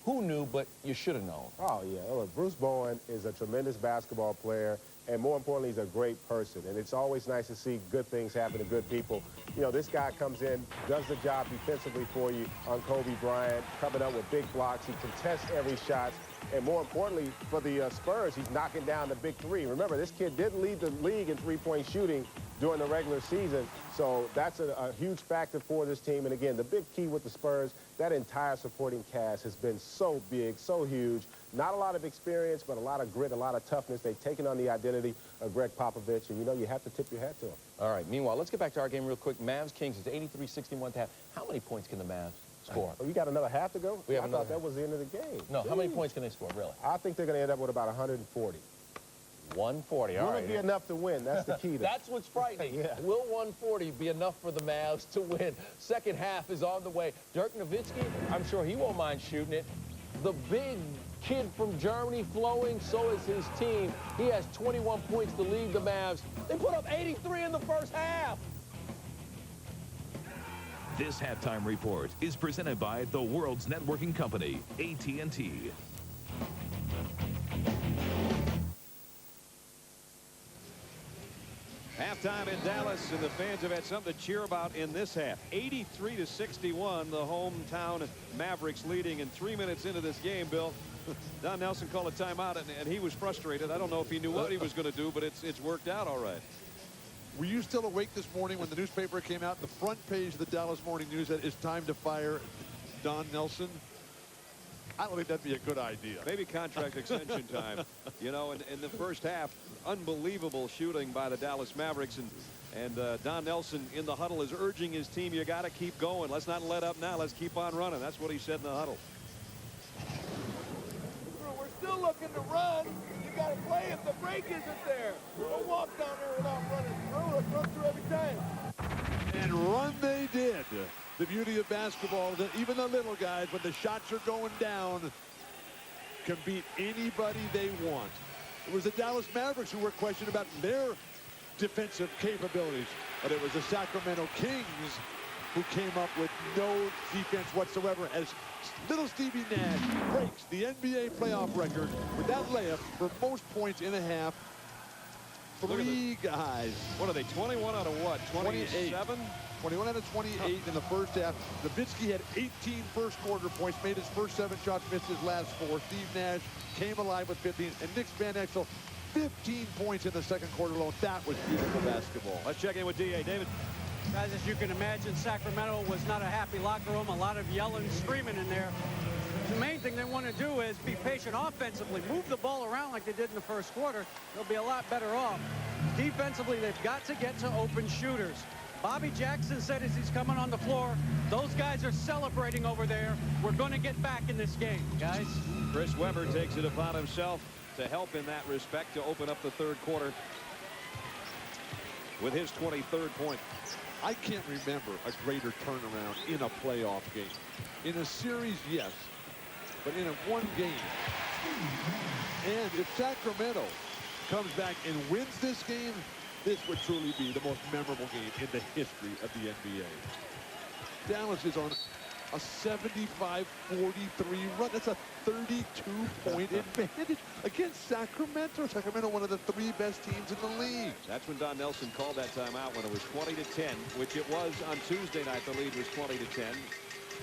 who knew, but you should have known. Oh, yeah. Look, Bruce Bowen is a tremendous basketball player, and more importantly, he's a great person. And it's always nice to see good things happen to good people. You know, this guy comes in, does the job defensively for you on Kobe Bryant, coming up with big blocks. He contests every shot. And more importantly, for the Spurs, he's knocking down the big three. Remember, this kid didn't lead the league in three-point shooting during the regular season. So that's a huge factor for this team. And again, the big key with the Spurs, that entire supporting cast has been so big, so huge. Not a lot of experience, but a lot of grit, a lot of toughness. They've taken on the identity of Greg Popovich, and, you know, you have to tip your hat to him. All right, meanwhile, let's get back to our game real quick. Mavs-Kings is 83-61 to half. How many points can the Mavs score? Oh, you got another half to go? We have I thought that was the end of the game. No, how many points can they score, really? I think they're going to end up with about 140. 140, all Will right. it be enough to win? That's the key. That's what's frightening. Yeah. Will 140 be enough for the Mavs to win? Second half is on the way. Dirk Nowitzki, I'm sure he won't mind shooting it. The big kid from Germany flowing, so is his team. He has 21 points to lead the Mavs. They put up 83 in the first half. This halftime report is presented by the world's networking company, AT&T. Halftime in Dallas, and the fans have had something to cheer about in this half. 83-61, the hometown Mavericks leading, and 3 minutes into this game, Bill, Don Nelson called a timeout, and he was frustrated. I don't know if he knew what he was going to do, but it's worked out all right. Were you still awake this morning when the newspaper came out? The front page of the Dallas Morning News said it's time to fire Don Nelson. I don't think that'd be a good idea. Maybe contract extension time. You know, in the first half, unbelievable shooting by the Dallas Mavericks. And Don Nelson in the huddle is urging his team, you got to keep going. Let's not let up now. Let's keep on running. That's what he said in the huddle. We're still looking to run. You got to play if the break isn't there. Don't walk down there without running through. Let's run through every time. And run they did. The beauty of basketball, that even the little guys, when the shots are going down, can beat anybody they want. It was the Dallas Mavericks who were questioned about their defensive capabilities, but it was the Sacramento Kings who came up with no defense whatsoever as little Stevie Nash breaks the NBA playoff record with that layup for most points in a half. Three guys. What are they, 21 out of what, 27? 21 out of 28 in the first half. Nowitzki had 18 first-quarter points, made his first 7 shots, missed his last 4. Steve Nash came alive with 15, and Nick Van Exel, 15 points in the second quarter alone. That was beautiful basketball. Let's check in with D.A. David. Guys, as you can imagine, Sacramento was not a happy locker room. A lot of yelling, screaming in there. The main thing they want to do is be patient offensively. Move the ball around like they did in the first quarter. They'll be a lot better off. Defensively, they've got to get to open shooters. Bobby Jackson said as he's coming on the floor, those guys are celebrating over there. We're going to get back in this game, guys. Chris Webber takes it upon himself to help in that respect to open up the third quarter with his 23rd point. I can't remember a greater turnaround in a playoff game. In a series, yes. but in one game. And if Sacramento comes back and wins this game, this would truly be the most memorable game in the history of the NBA. Dallas is on a 75-43 run. That's a 32-point advantage against Sacramento. Sacramento, one of the 3 best teams in the league. That's when Don Nelson called that timeout when it was 20-10, which it was on Tuesday night. The lead was 20-10.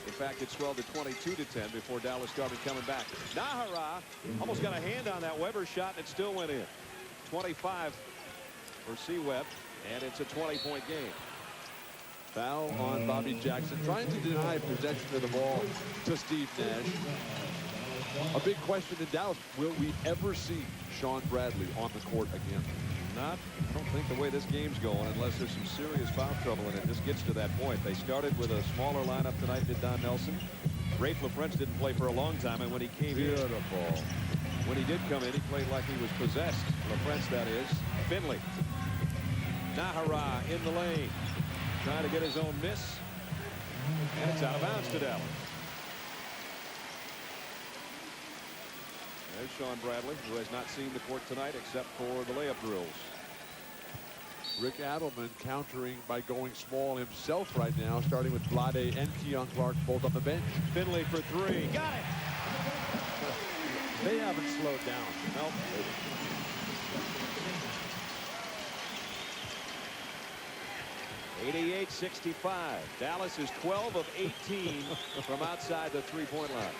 In fact, it swelled to 22-10 before Dallas started coming back. Nahara almost got a hand on that Weber shot, and it still went in. 25 for C-Web, and it's a 20-point game. Foul on Bobby Jackson, trying to deny possession of the ball to Steve Nash. A big question in Dallas, will we ever see Sean Bradley on the court again? I don't think the way this game's going, unless there's some serious foul trouble, and it just gets to that point. They started with a smaller lineup tonight, did Don Nelson. Rafe LaFrentz didn't play for a long time, and when he came in, when he did come in, he played like he was possessed. LaFrentz, that is. Finley. Nahara in the lane. Trying to get his own miss. And it's out of bounds to Dallas. There's Sean Bradley, who has not seen the court tonight except for the layup drills. Rick Adelman countering by going small himself right now, starting with Vlade and Keon Clark both on the bench. Finley for 3. Got it! They haven't slowed down. Nope. 88-65. Dallas is 12 of 18 from outside the three-point line.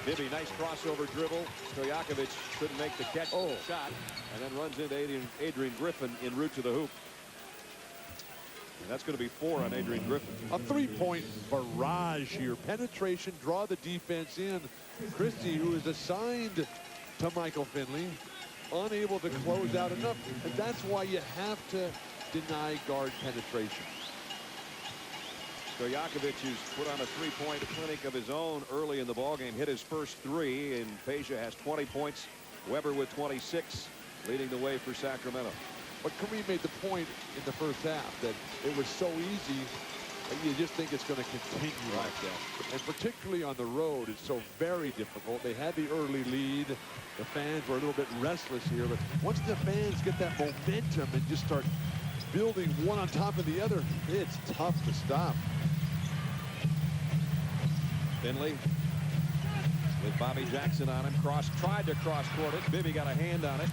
Bibby, nice crossover dribble. Stojakovic couldn't make the catch shot, and then runs into Adrian Griffin en route to the hoop. And that's going to be 4 on Adrian Griffin. A 3-point barrage here. Penetration, draw the defense in. Christie, who is assigned to Michael Finley, unable to close out enough. And that's why you have to deny guard penetration. Stojakovic, who's put on a three-point clinic of his own early in the ballgame, hit his first 3, and Peja has 20 points. Weber with 26, leading the way for Sacramento. But Kareem made the point in the first half that it was so easy that you just think it's going to continue like that. And particularly on the road, it's so very difficult. They had the early lead. The fans were a little bit restless here, but once the fans get that momentum and just start building one on top of the other, it's tough to stop. Finley with Bobby Jackson on him. Tried to cross-court it. Bibby got a hand on it.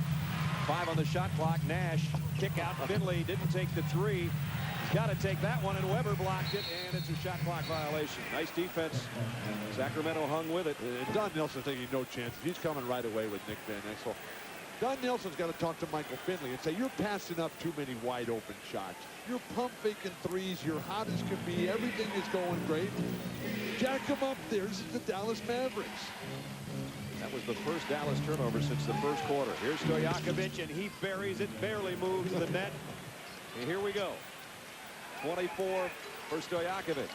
5 on the shot clock. Nash, kick out. Finley didn't take the 3. He's got to take that one, and Weber blocked it, and it's a shot clock violation. Nice defense. Sacramento hung with it. And Don Nelson taking no chances. He's coming right away with Nick Van Exel. Don Nelson's got to talk to Michael Finley and say, you're passing up too many wide open shots. You're pump faking 3s. You're hot as can be. Everything is going great. Jack him up there. This is the Dallas Mavericks. That was the first Dallas turnover since the first quarter. Here's Stojakovic, and he buries it, barely moves the net. And here we go. 24 for Stojakovic.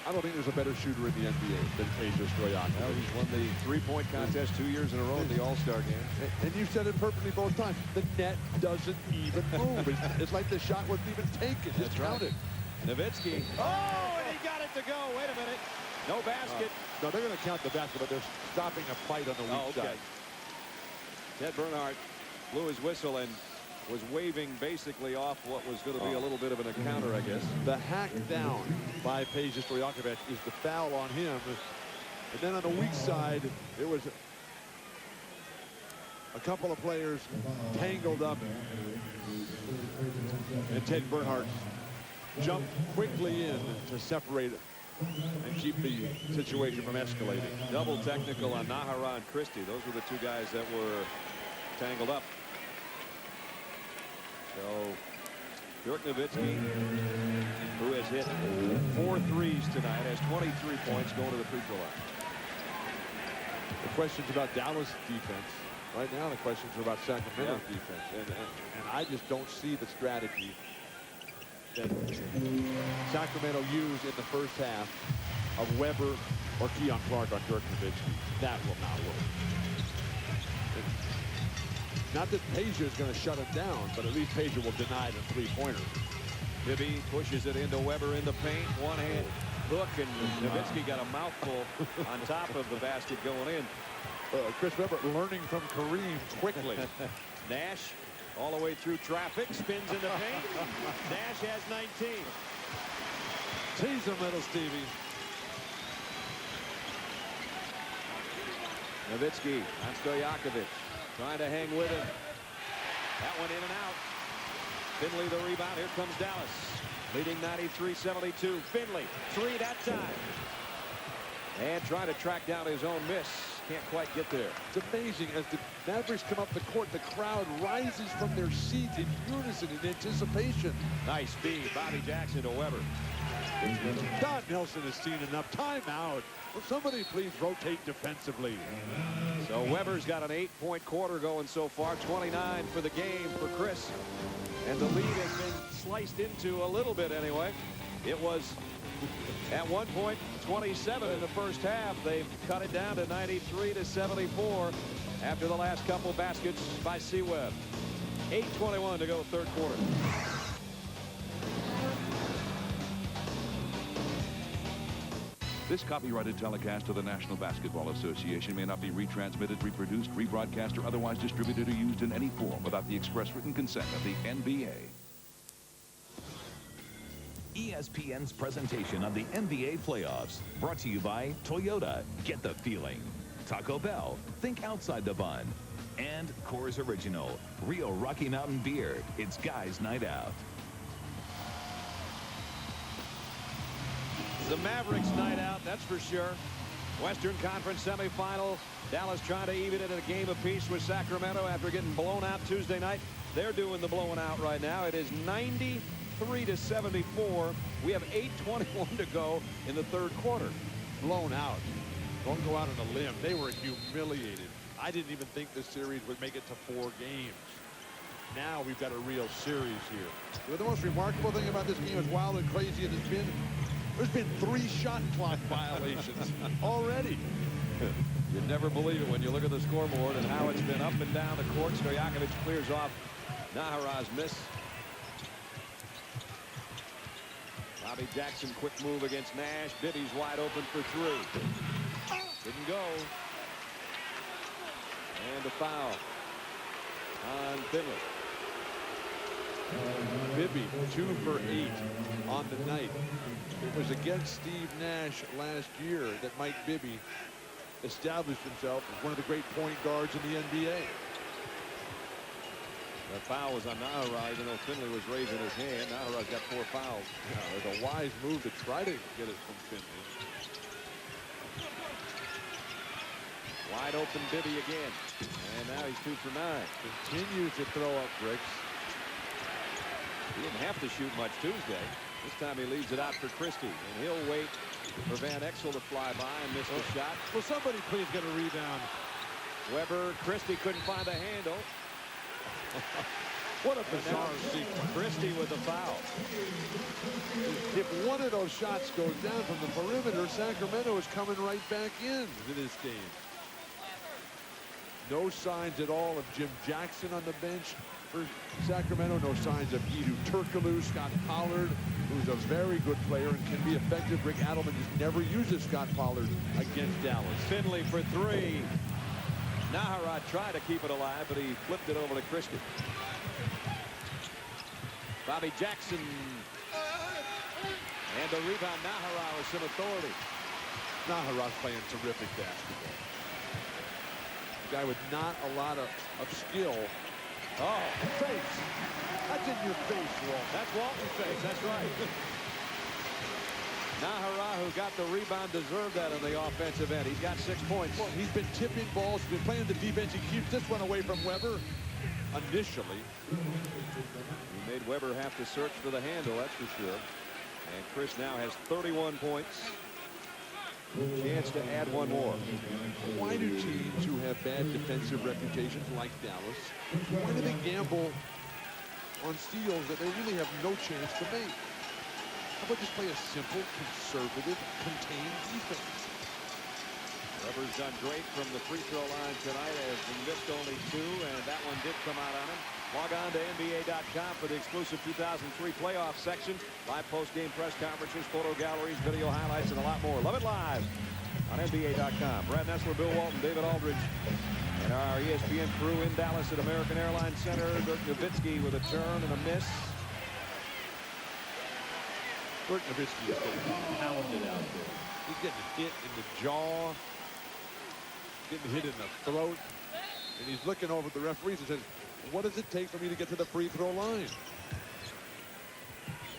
I don't think there's a better shooter in the NBA than Peja Stojakovic. Well, he's won the three-point contest 2 years in a row in the All-Star game. And you said it perfectly both times. The net doesn't even move. It's like the shot wasn't even taken. Just counted. Nowitzki. Oh, and he got it to go. Wait a minute. No basket. No, they're going to count the basket, but they're stopping a fight on the weak side. Ted Bernhardt blew his whistle and was waving basically off what was going to be a little bit of an encounter, I guess. The hack down by Peja Stojakovic is the foul on him. And then on the weak side, it was a couple of players tangled up. And Ted Bernhardt jumped quickly in to separate it and keep the situation from escalating. Double technical on Nahara and Christie. Those were the 2 guys that were tangled up. So Dirk Nowitzki, who has hit 4 threes tonight, has 23 points going to the free throw line. The questions about Dallas defense. Right now the questions are about Sacramento defense. And I just don't see the strategy that Sacramento used in the first half of Weber or Keon Clark on Dirk Nowitzki. That will not work. Not that Peja is going to shut him down, but at least Peja will deny the 3-pointer. Bibby pushes it into Weber in the paint. One hand. hook, and Nowitzki got a mouthful on top of the basket going in. Chris Webber learning from Kareem quickly. Nash all the way through traffic, spins in the paint. Nash has 19. Tease him, little Stevie. Nowitzki on Stojakovic, trying to hang with him. That one in and out. Finley the rebound. Here comes Dallas, leading 93-72. Finley, three that time. And trying to track down his own miss. Can't quite get there. It's amazing. As the Mavericks come up the court, the crowd rises from their seats in unison, in anticipation. Nice feed. Bobby Jackson to Webber. Don Nelson has seen enough. Timeout. Will somebody please rotate defensively? So Webber's got an 8-point quarter going so far. 29 for the game for Chris. And the lead has been sliced into a little bit anyway. It was at one point 27 in the first half. They've cut it down to 93-74 after the last couple baskets by C-Webb. 8:21 to go third quarter. This copyrighted telecast of the National Basketball Association may not be retransmitted, reproduced, rebroadcast, or otherwise distributed or used in any form without the express written consent of the NBA. ESPN's presentation of the NBA playoffs, brought to you by Toyota. Get the feeling. Taco Bell. Think outside the bun. And Coors Original. Real Rocky Mountain beer. It's guys' night out. The Mavericks night out, that's for sure. Western Conference semifinal. Dallas trying to even it at a game apiece with Sacramento after getting blown out Tuesday night. They're doing the blowing out right now. It is 93-74. We have 8:21 to go in the third quarter. Blown out. Don't go out on a limb. They were humiliated. I didn't even think this series would make it to 4 games. Now we've got a real series here. But the most remarkable thing about this game, as wild and crazy it has been, there's been 3 shot clock violations already. You'd never believe it when you look at the scoreboard and how it's been up and down the court. Stojakovic clears off Nahara's miss. Bobby Jackson, quick move against Nash. Bibby's wide open for 3. Didn't go. And a foul on Finley. Bibby 2 for 8 on the night. It was against Steve Nash last year that Mike Bibby established himself as one of the great point guards in the NBA. The foul was on Nahara, even though Finley was raising his hand. Nahara's got 4 fouls. Yeah, it was a wise move to try to get it from Finley. Wide open Bibby again. And now he's 2 for 9. Continues to throw up bricks. He didn't have to shoot much Tuesday. This time he leaves it out for Christie. And he'll wait for Van Exel to fly by and miss the shot. Will somebody please get a rebound? Webber, Christie couldn't find a handle. What a bizarre sequence. Christie with the foul. If one of those shots goes down from the perimeter, Sacramento is coming right back into this game. No signs at all of Jim Jackson on the bench for Sacramento. No signs of Edu Turkoglu. Scott Pollard, who's a very good player and can be effective. Rick Adelman just never uses Scott Pollard against Dallas. Finley for 3. Nahara tried to keep it alive, but he flipped it over to Christie. Bobby Jackson. And the rebound, Nahara with some authority. Nahara's playing terrific basketball. A guy with not a lot of skill. Oh, face. That's in your face, Walt. That's Walton's face. That's right. Nahara, who got the rebound, deserved that on the offensive end. He's got 6 points. Well, he's been tipping balls. He's been playing the defense. He keeps this one away from Webber. Initially. He made Webber have to search for the handle, that's for sure. And Chris now has 31 points. Chance to add 1 more. Why do teams who have bad defensive reputations like Dallas, why do they gamble on steals that they really have no chance to make? How about just play a simple, conservative, contained defense? Webber's done great from the free throw line tonight as he missed only 2, and that one did come out on him. Log on to NBA.com for the exclusive 2003 playoff section. Live post-game press conferences, photo galleries, video highlights, and a lot more. Love it live on NBA.com. Brad Nessler, Bill Walton, David Aldridge, and our ESPN crew in Dallas at American Airlines Center. Dirk Nowitzki with a turn and a miss. Dirk Nowitzki is getting pounded out there. He's getting hit in the jaw, getting hit in the throat, and he's looking over at the referees and says, what does it take for me to get to the free throw line?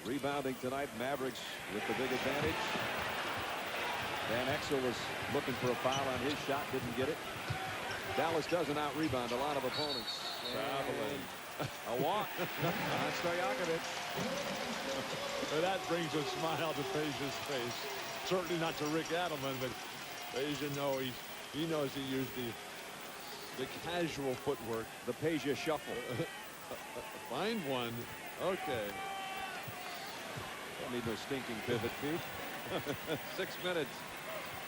Rebounding tonight, Mavericks with the big advantage. Van Exel was looking for a foul on his shot, didn't get it. Dallas doesn't out-rebound a lot of opponents. A walk on Stojakovic. Well, that brings a smile to Peja's face. Certainly not to Rick Adelman, but Peja he knows he used the casual footwork. The Peja shuffle. Find one. Okay. Don't need no stinking pivot feet. 6 minutes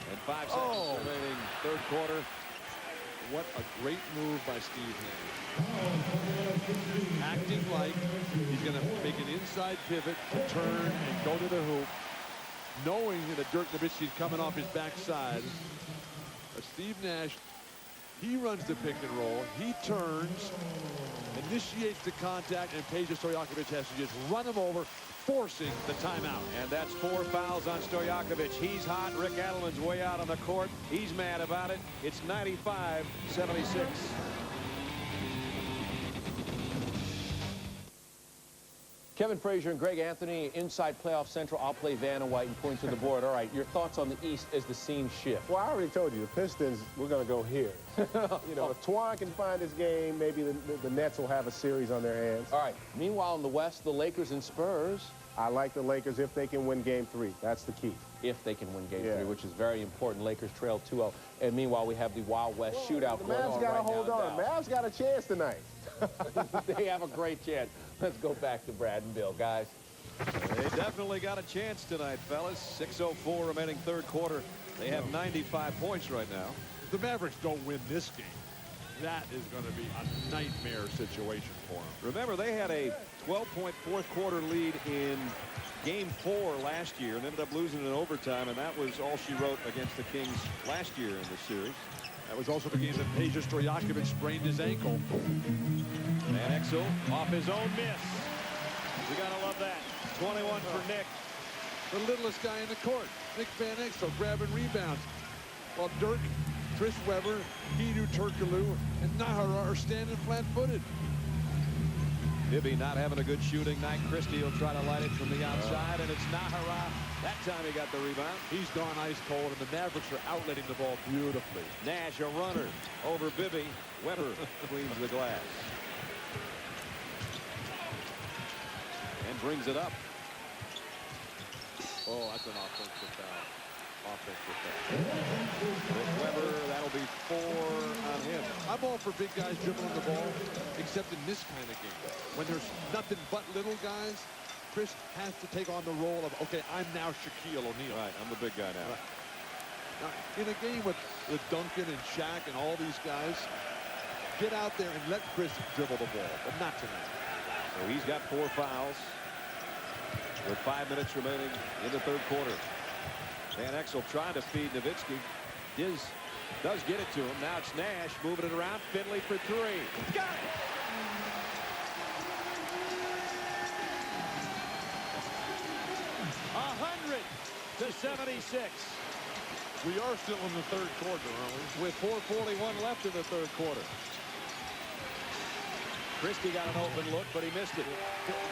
and 5 seconds remaining, third quarter. What a great move by Steve Nash. Acting like he's going to make an inside pivot to turn and go to the hoop, knowing that Dirk Nowitzki is coming off his backside. But Steve Nash, he runs the pick and roll. He turns, initiates the contact, and Peja Stojakovic has to just run him over, forcing the timeout. And that's 4 fouls on Stojakovic. He's hot. Rick Adelman's way out on the court. He's mad about it. It's 95-76. Kevin Frazier and Greg Anthony inside Playoff Central. I'll play Van and White and point to the board. All right, your thoughts on the East as the scene shift? Well, I already told you, the Pistons, we're going to go here. You know, if Twan can find his game, maybe the Nets will have a series on their hands. All right. Meanwhile, in the West, the Lakers and Spurs. I like the Lakers if they can win Game 3. That's the key. If they can win Game 3, which is very important. Lakers trail 2-0. And meanwhile, we have the Wild West shootout going on. The Mavs got to hold on. Mavs got a chance tonight. They have a great chance. Let's go back to Brad and Bill, guys. They definitely got a chance tonight, fellas. 6:04 remaining third quarter. They have 95 points right now. If the Mavericks don't win this game, that is going to be a nightmare situation for them. Remember, they had a 12-point fourth quarter lead in Game 4 last year and ended up losing in overtime, and that was all she wrote against the Kings last year in the series. That was also the game that Peja Stojakovic sprained his ankle. Van Exel off his own miss. We gotta love that. 21 for Nick. The littlest guy in the court. Nick Van Exel grabbing rebounds. While Dirk, Chris Webber, Hedo Turkoglu, and Nahara are standing flat-footed. Bibby not having a good shooting night. Christie will try to light it from the outside, and it's Nahara. That time he got the rebound. He's gone ice cold, and the Mavericks are outletting the ball beautifully. Nash, a runner over Bibby. Webber cleans the glass. And brings it up. Oh, that's an offensive foul. Offensive foul. With Webber, that'll be 4 on him. I'm all for big guys dribbling the ball, except in this kind of game. When there's nothing but little guys, Chris has to take on the role of, okay, I'm now Shaquille O'Neal. Right, I'm the big guy now. Now, in a game with Duncan and Shaq and all these guys, get out there and let Chris dribble the ball, but not tonight. So he's got 4 fouls with 5 minutes remaining in the third quarter. Van Exel trying to feed Nowitzki. Does get it to him. Now it's Nash moving it around. Finley for 3. Got it! To 76. We are still in the third quarter, aren't we? With 4:41 left in the third quarter. Christie got an open look, but he missed it.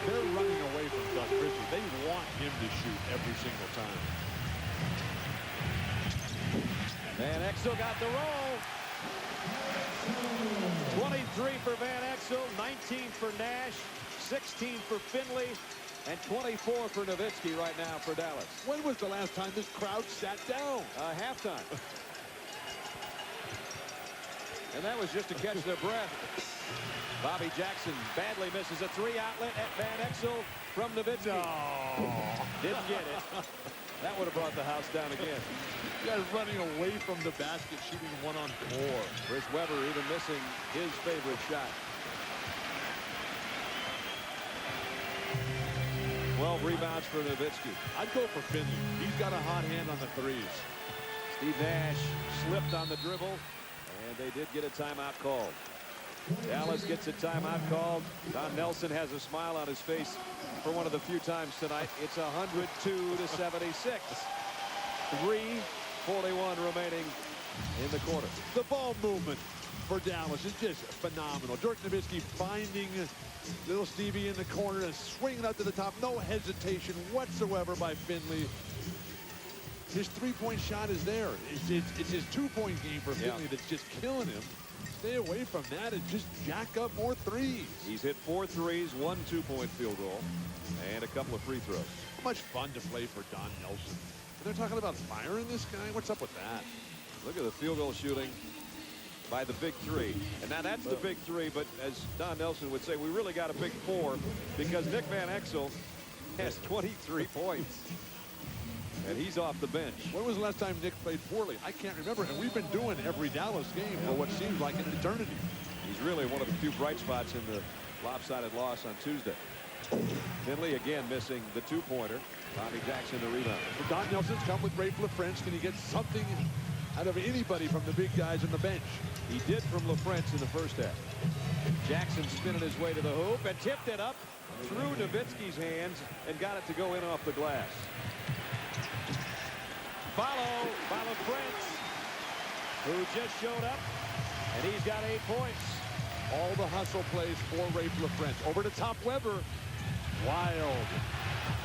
They're running away from Doug Christie. They want him to shoot every single time. Van Exel got the roll. 23 for Van Exel, 19 for Nash, 16 for Finley, and 24 for Nowitzki right now for Dallas. When was the last time this crowd sat down? Halftime. And that was just to catch their breath. Bobby Jackson badly misses a 3 outlet at Van Exel from Nowitzki. No. Didn't get it. That would have brought the house down again. You guys running away from the basket, shooting 1-on-4. Chris Webber even missing his favorite shot. 12 rebounds for Nowitzki. I'd go for Finley. He's got a hot hand on the threes. Steve Nash slipped on the dribble, and they did get a timeout called. Dallas gets a timeout called. Don Nelson has a smile on his face for one of the few times tonight. It's 102-76. 3:41 remaining in the quarter. The ball movement for Dallas is just phenomenal. Dirk Nowitzki finding little Stevie in the corner and swinging up to the top. No hesitation whatsoever by Finley. His three-point shot is there. It's his two-point game for Finley that's just killing him. Stay away from that and just jack up more threes. He's hit 4 threes, 1 2-point field goal, and a couple of free throws. How much fun to play for Don Nelson. They're talking about firing this guy. What's up with that? Look at the field goal shooting by the big three. And now that's the big three, but as Don Nelson would say, we really got a big 4 because Nick Van Exel has 23 points. And he's off the bench. When was the last time Nick played poorly? I can't remember. And we've been doing every Dallas game for what seems like an eternity. He's really one of the few bright spots in the lopsided loss on Tuesday. Finley again missing the 2-pointer. Tommy Jackson the rebound. Don Nelson's come with Rafe LaFrentz. Can he get something out of anybody from the big guys on the bench? He did from LaFrentz in the first half. Jackson spinning his way to the hoop and tipped it up through Nowitzki's hands and got it to go in off the glass. Follow by LaFrentz, who just showed up, and he's got 8 points. All the hustle plays for Rafe LaFrentz. Over to top Weber. Wild.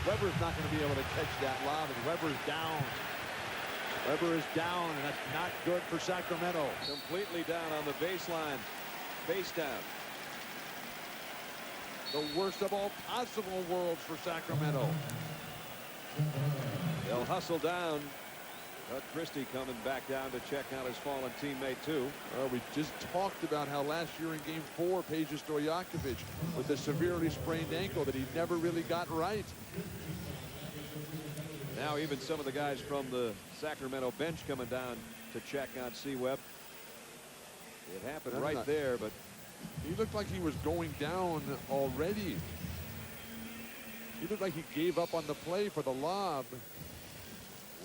Weber's not going to be able to catch that lob, and Weber's down. Weber is down, and that's not good for Sacramento. Completely down on the baseline. Face down. The worst of all possible worlds for Sacramento. They'll hustle down. Christie coming back down to check out his fallen teammate, too. We just talked about how last year in Game 4, Peja Stojakovic with a severely sprained ankle that he never really got right. Now even some of the guys from the Sacramento bench coming down to check on C-Webb. It happened right there, but he looked like he was going down already. He looked like he gave up on the play for the lob.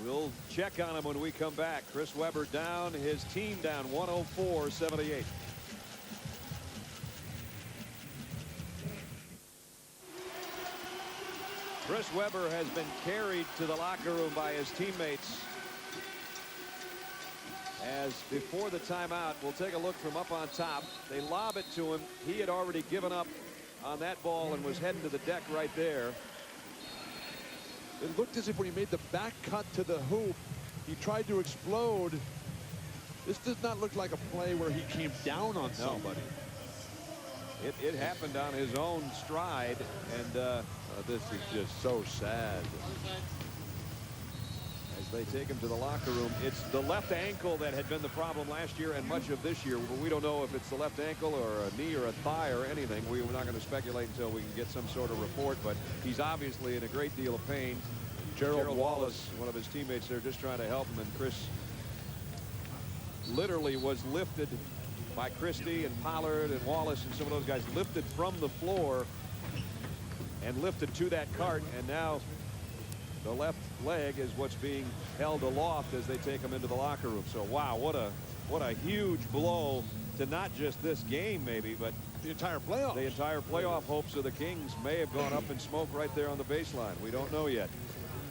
We'll check on him when we come back. Chris Webber down, his team down 104-78. Chris Webber has been carried to the locker room by his teammates. As before the timeout, we'll take a look from up on top. They lob it to him. He had already given up on that ball and was heading to the deck right there. It looked as if when he made the back cut to the hoop, he tried to explode. This does not look like a play where he came down on somebody. It happened on his own stride, and this is just so sad. As they take him to the locker room, it's the left ankle that had been the problem last year and much of this year. But we don't know if it's the left ankle or a knee or a thigh or anything. We're not going to speculate until we can get some sort of report, but he's obviously in a great deal of pain. Gerald Wallace, one of his teammates there, just trying to help him, and Chris literally was lifted by Christie and Pollard and Wallace and some of those guys, lifted from the floor and lifted to that cart, and now the left leg is what's being held aloft as they take him into the locker room. So wow, what a huge blow to not just this game maybe, but the entire playoff. The entire playoff hopes of the Kings may have gone up in smoke right there on the baseline. We don't know yet.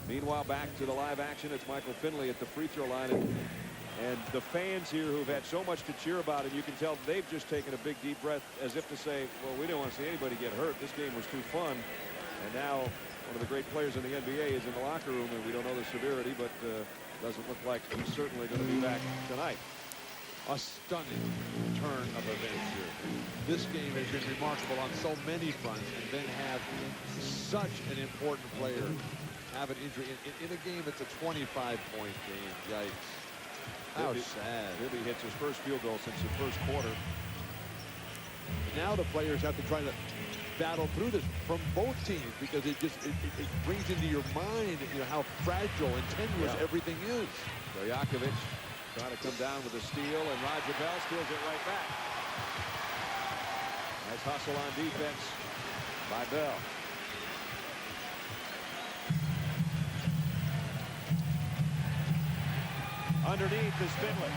Meanwhile, back to the live action. It's Michael Finley at the free throw line, and the fans here who've had so much to cheer about, and you can tell they've just taken a big deep breath as if to say, well, we didn't want to see anybody get hurt. This game was too fun. And now one of the great players in the NBA is in the locker room, and we don't know the severity, but doesn't look like he's certainly going to be back tonight. A stunning turn of events here. This game has been remarkable on so many fronts, and then have such an important player have an injury in a game that's a 25-point game. Yikes. How sad. Bibby hits his first field goal since the first quarter. Now the players have to try to battle through this from both teams, because it brings into your mind, how fragile and tenuous everything is. Stojakovic trying to come down with a steal, and Roger Bell steals it right back. Nice hustle on defense by Bell. Underneath is Finley.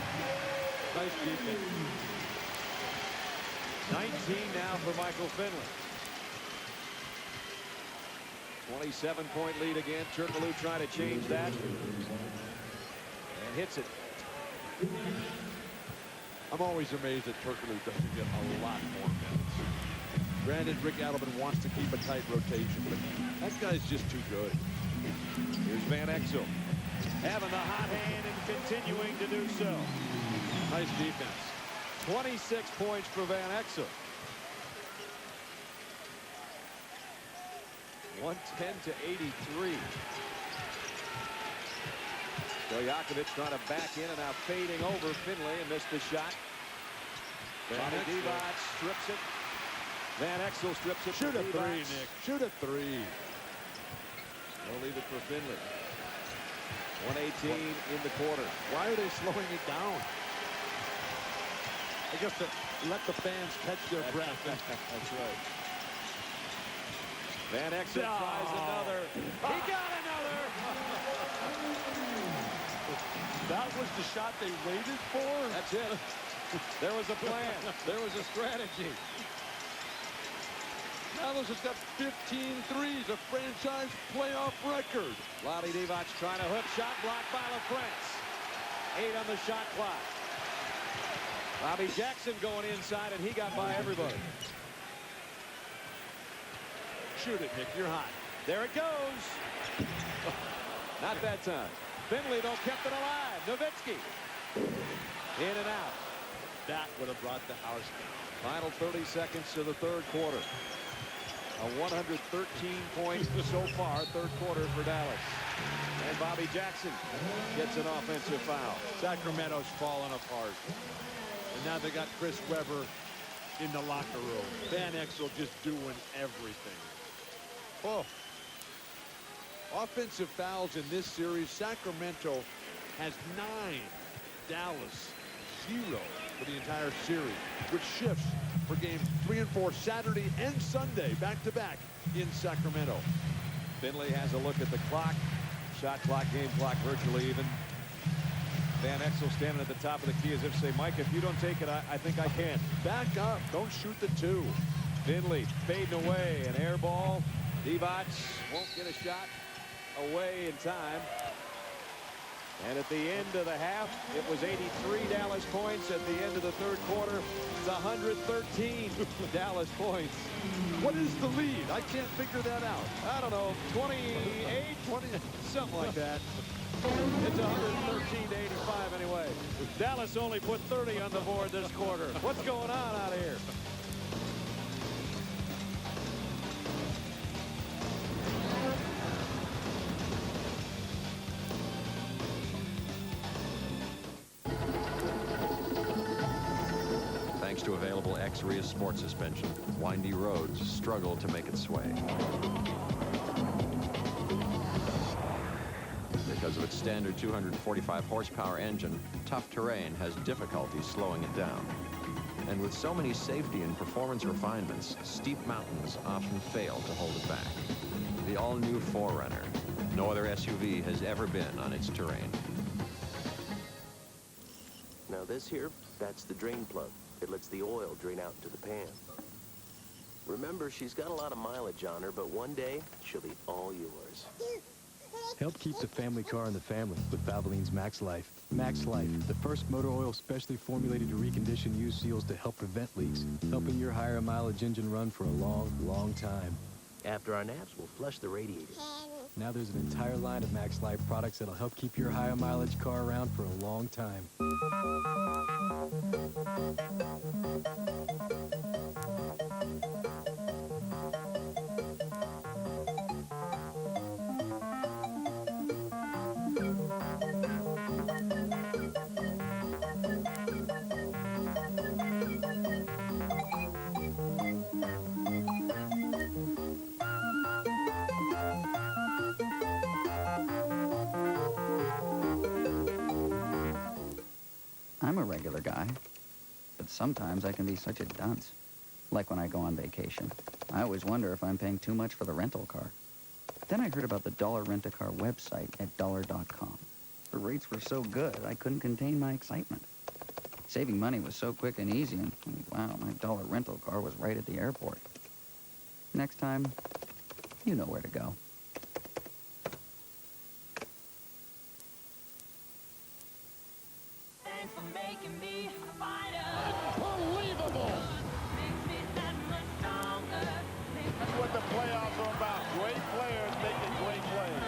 Nice defense. 19 now for Michael Finley. 27-point lead again. Turkoglu trying to change that. And hits it. I'm always amazed that Turkoglu doesn't get a lot more minutes. Granted, Rick Adelman wants to keep a tight rotation, but that guy's just too good. Here's Van Exel. Having the hot hand and continuing to do so. Nice defense. 26 points for Van Exel. 110-83. Stojakovic trying to back in and now fading over Finley and missed the shot. Divac strips it. Van Exel strips it. Shoot a three, Nick. Shoot a three. They'll leave it for Finley. 118 in the quarter. Why are they slowing it down? I guess to let the fans catch their breath. That's right. Van Exel tries another. He got another. That was the shot they waited for? That's it. There was a plan. There was a strategy. Dallas has got 15 threes, a franchise playoff record. Vlade Divac trying to hook shot, blocked by LaFrance. 8 on the shot clock. Bobby Jackson going inside, and he got by everybody. Shoot it, Nick. You're hot. There it goes. Not that time. Finley, though, kept it alive. Nowitzki. In and out. That would have brought the house down. Final 30 seconds to the third quarter. A 113-point so far third quarter for Dallas. And Bobby Jackson gets an offensive foul. Sacramento's falling apart. And now they got Chris Webber in the locker room. Van Exel just doing everything. Oh. Offensive fouls in this series. Sacramento has 9. Dallas 0 for the entire series, which shifts for games 3 and 4 Saturday and Sunday back-to-back in Sacramento. Finley has a look at the clock. Shot clock, game clock virtually even. Van Exel standing at the top of the key as if to say, Mike, if you don't take it, I think I can. Back up. Don't shoot the 2. Finley fading away. An air ball. Divac won't get a shot away in time. And at the end of the half, it was 83 Dallas points. At the end of the third quarter, it's 113 Dallas points. What is the lead? I can't figure that out. I don't know, 28, 20, something like that. It's 113 to 85 anyway. Dallas only put 30 on the board this quarter. What's going on out here? Thanks to available X-Ria sport suspension, windy roads struggle to make it sway. Because of its standard 245 horsepower engine, tough terrain has difficulty slowing it down. And with so many safety and performance refinements, steep mountains often fail to hold it back. The all-new 4Runner. No other SUV has ever been on its terrain. Now this here, that's the drain plug. It lets the oil drain out into the pan. Remember, she's got a lot of mileage on her, but one day, she'll be all yours. Help keep the family car in the family with Valvoline's Max Life. Max Life, the first motor oil specially formulated to recondition used seals to help prevent leaks, helping your higher mileage engine run for a long, long time. After our naps, we'll flush the radiator. Now there's an entire line of Max Life products that'll help keep your higher mileage car around for a long time. I'm a regular guy, but sometimes I can be such a dunce. Like when I go on vacation. I always wonder if I'm paying too much for the rental car. Then I heard about the Dollar Rent-A-Car website at dollar.com. transfer rates were so good, I couldn't contain my excitement. Saving money was so quick and easy, and wow, my dollar rental car was right at the airport. Next time, you know where to go. Thanks for making me a fighter. Unbelievable! That's what the playoffs are about. Great players making great plays.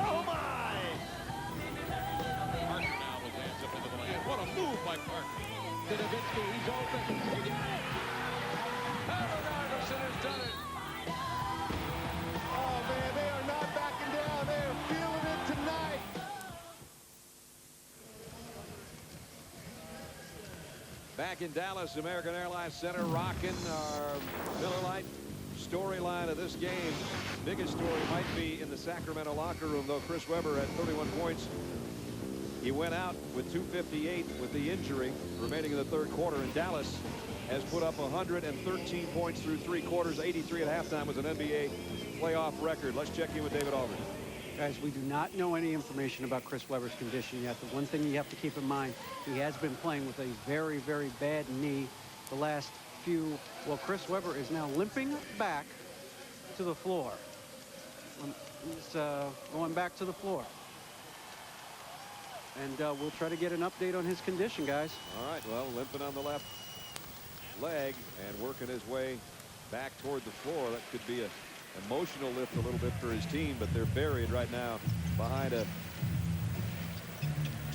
Oh my! Parker now with hands up into the lane. What a move by Parker. Nowitzki, he's open. He got it! Allen Iverson has done it. Oh man, they are not backing down. They are feeling it tonight. Back in Dallas, American Airlines Center, rocking our Miller Lite storyline of this game. Biggest story might be in the Sacramento locker room, though. Chris Webber had 31 points. He went out with 258 with the injury remaining in the third quarter, and Dallas has put up 113 points through 3 quarters. 83 at halftime was an NBA playoff record. Let's check in with David Aldridge. Guys, we do not know any information about Chris Webber's condition yet. The one thing you have to keep in mind, he has been playing with a very, very bad knee the last few. Well, Chris Webber is now limping back to the floor. He's going back to the floor. And we'll try to get an update on his condition, guys. All right, well, limping on the left leg and working his way back toward the floor. That could be an emotional lift a little bit for his team, but they're buried right now behind a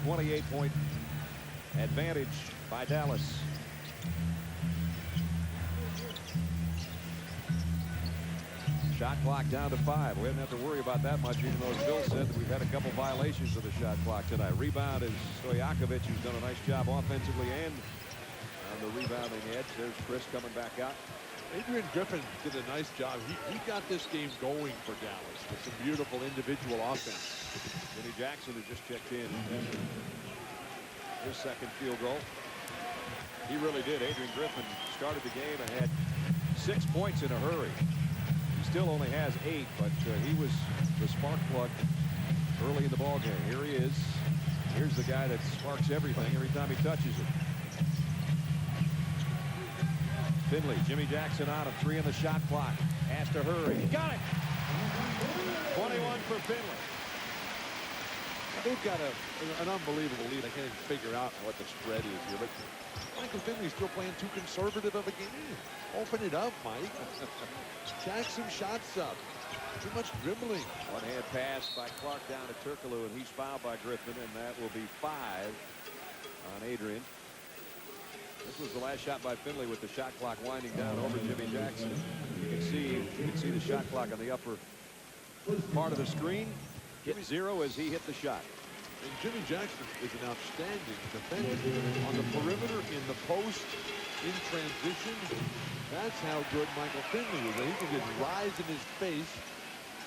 28-point advantage by Dallas. Shot clock down to 5. We didn't have to worry about that much, even though, as Bill said, that we've had a couple violations of the shot clock tonight. Rebound is Stojakovic, who's done a nice job offensively and on the rebounding edge. There's Chris coming back out. Adrian Griffin did a nice job. He got this game going for Dallas with some beautiful individual offense. Jimmy Jackson has just checked in. His second field goal. He really did. Adrian Griffin started the game and had 6 points in a hurry. He still only has 8, but he was the spark plug early in the ball game. Here he is. Here's the guy that sparks everything every time he touches it. Finley, Jimmy Jackson on him. 3 in the shot clock. Has to hurry. Got it. 21 for Finley. They've got an unbelievable lead. I can't even figure out what the spread is here, but Michael Finley's still playing too conservative of a game. Open it up, Mike. Jack some shots up. Too much dribbling. One-hand pass by Clark down to Turkoglu, and he's fouled by Griffin, and that will be 5 on Adrian. This was the last shot by Finley with the shot clock winding down over Jimmy Jackson. You can see the shot clock on the upper part of the screen. Hit 0 as he hit the shot. And Jimmy Jackson is an outstanding defender on the perimeter, in the post, in transition. That's how good Michael Finley is. He can just rise in his face,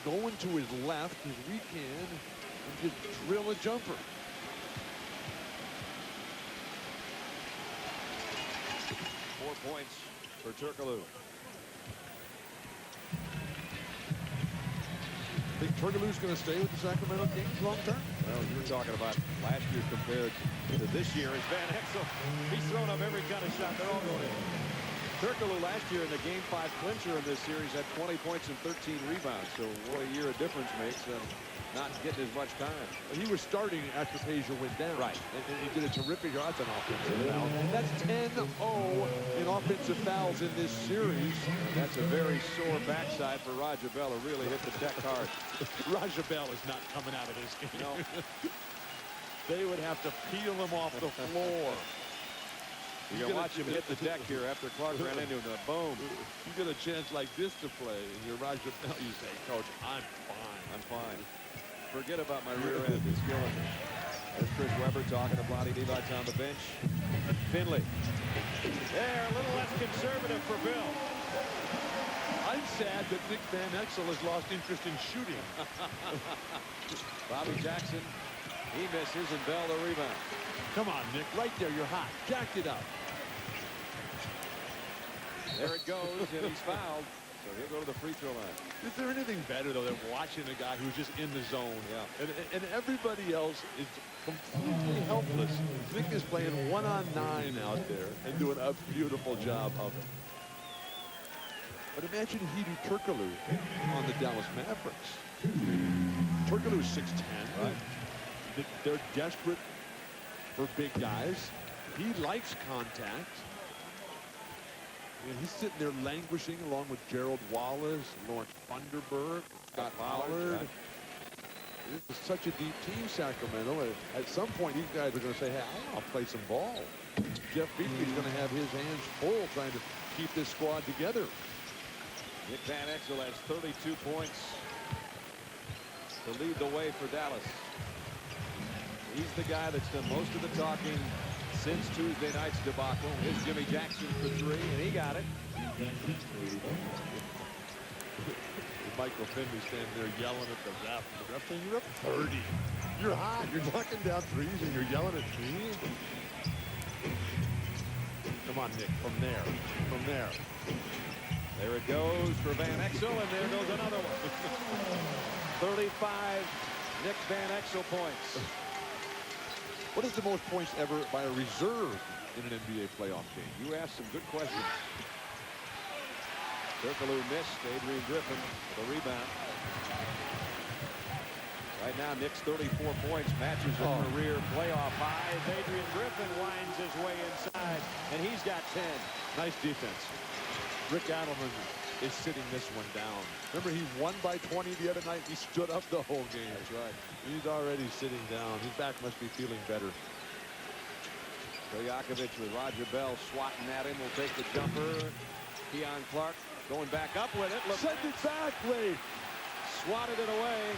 go into his left, his weak hand, and just drill a jumper. Points for Turkoglu. Think Turkoglu's going to stay with the Sacramento Kings long term? Well, you were talking about last year compared to this year. As Van Exel, he's thrown up every kind of shot. They're all going in. Turkoglu last year in the Game 5 clincher in this series had 20 points and 13 rebounds. So what a year of difference makes. Not getting as much time. He was starting after Peja went down. Right. And he did a terrific job. That's an offensive foul. That's 10-0 in offensive fouls in this series. That's a very sore backside for Raja Bell, who really hit the deck hard. Raja Bell is not coming out of this game. No. They would have to peel him off the floor. You can watch him hit the deck here after Clark ran into him. Boom. You get a chance like this to play, and you're Raja Bell. You say, Coach, I'm fine. I'm fine. Forget about my rear end. It's killing me. There's Chris Webber talking to Blondie Levites on the bench. Finley. There, a little less conservative for Bill. I'm sad that Nick Van Exel has lost interest in shooting. Bobby Jackson, he misses, and Bell the rebound. Come on, Nick. Right there, you're hot. Jacked it up. There it goes, and he's fouled. So he'll go to the free throw line. Is there anything better, though, than watching a guy who's just in the zone? Yeah. And everybody else is completely helpless. Nick is playing 1-on-9 out there and doing a beautiful job of it. But imagine Hedo Turkoglu on the Dallas Mavericks. Turkoglu's 6'10". Right. They're desperate for big guys. He likes contact. And he's sitting there languishing along with Gerald Wallace, Lawrence Funderburg, Scott Pollard. Right. This is such a deep team, Sacramento. At some point, these guys are going to say, hey, I'll play some ball. Jeff Beasley's going to have his hands full trying to keep this squad together. Nick Van Exel has 32 points to lead the way for Dallas. He's the guy that's done most of the talking since Tuesday night's debacle. Here's Jimmy Jackson for three, and he got it. Michael Finley standing there yelling at the ref. The ref saying, you're up 30. You're hot. You're knocking down threes, and you're yelling at me. Come on, Nick. From there. From there. There it goes for Van Exel, and there goes another one. 35 Nick Van Exel points. What is the most points ever by a reserve in an NBA playoff game? You asked some good questions. Turkoglu missed. Adrian Griffin with a rebound. Right now, Nick's 34 points matches a career playoff high as Adrian Griffin winds his way inside, and he's got 10. Nice defense. Rick Adelman is sitting this one down. Remember, he won by 20 the other night. He stood up the whole game. That's right. He's already sitting down. His back must be feeling better. Stojakovic with Roger Bell swatting at him will take the jumper. Keon Clark going back up with it. Look. Send it back, Ray. Swatted it away.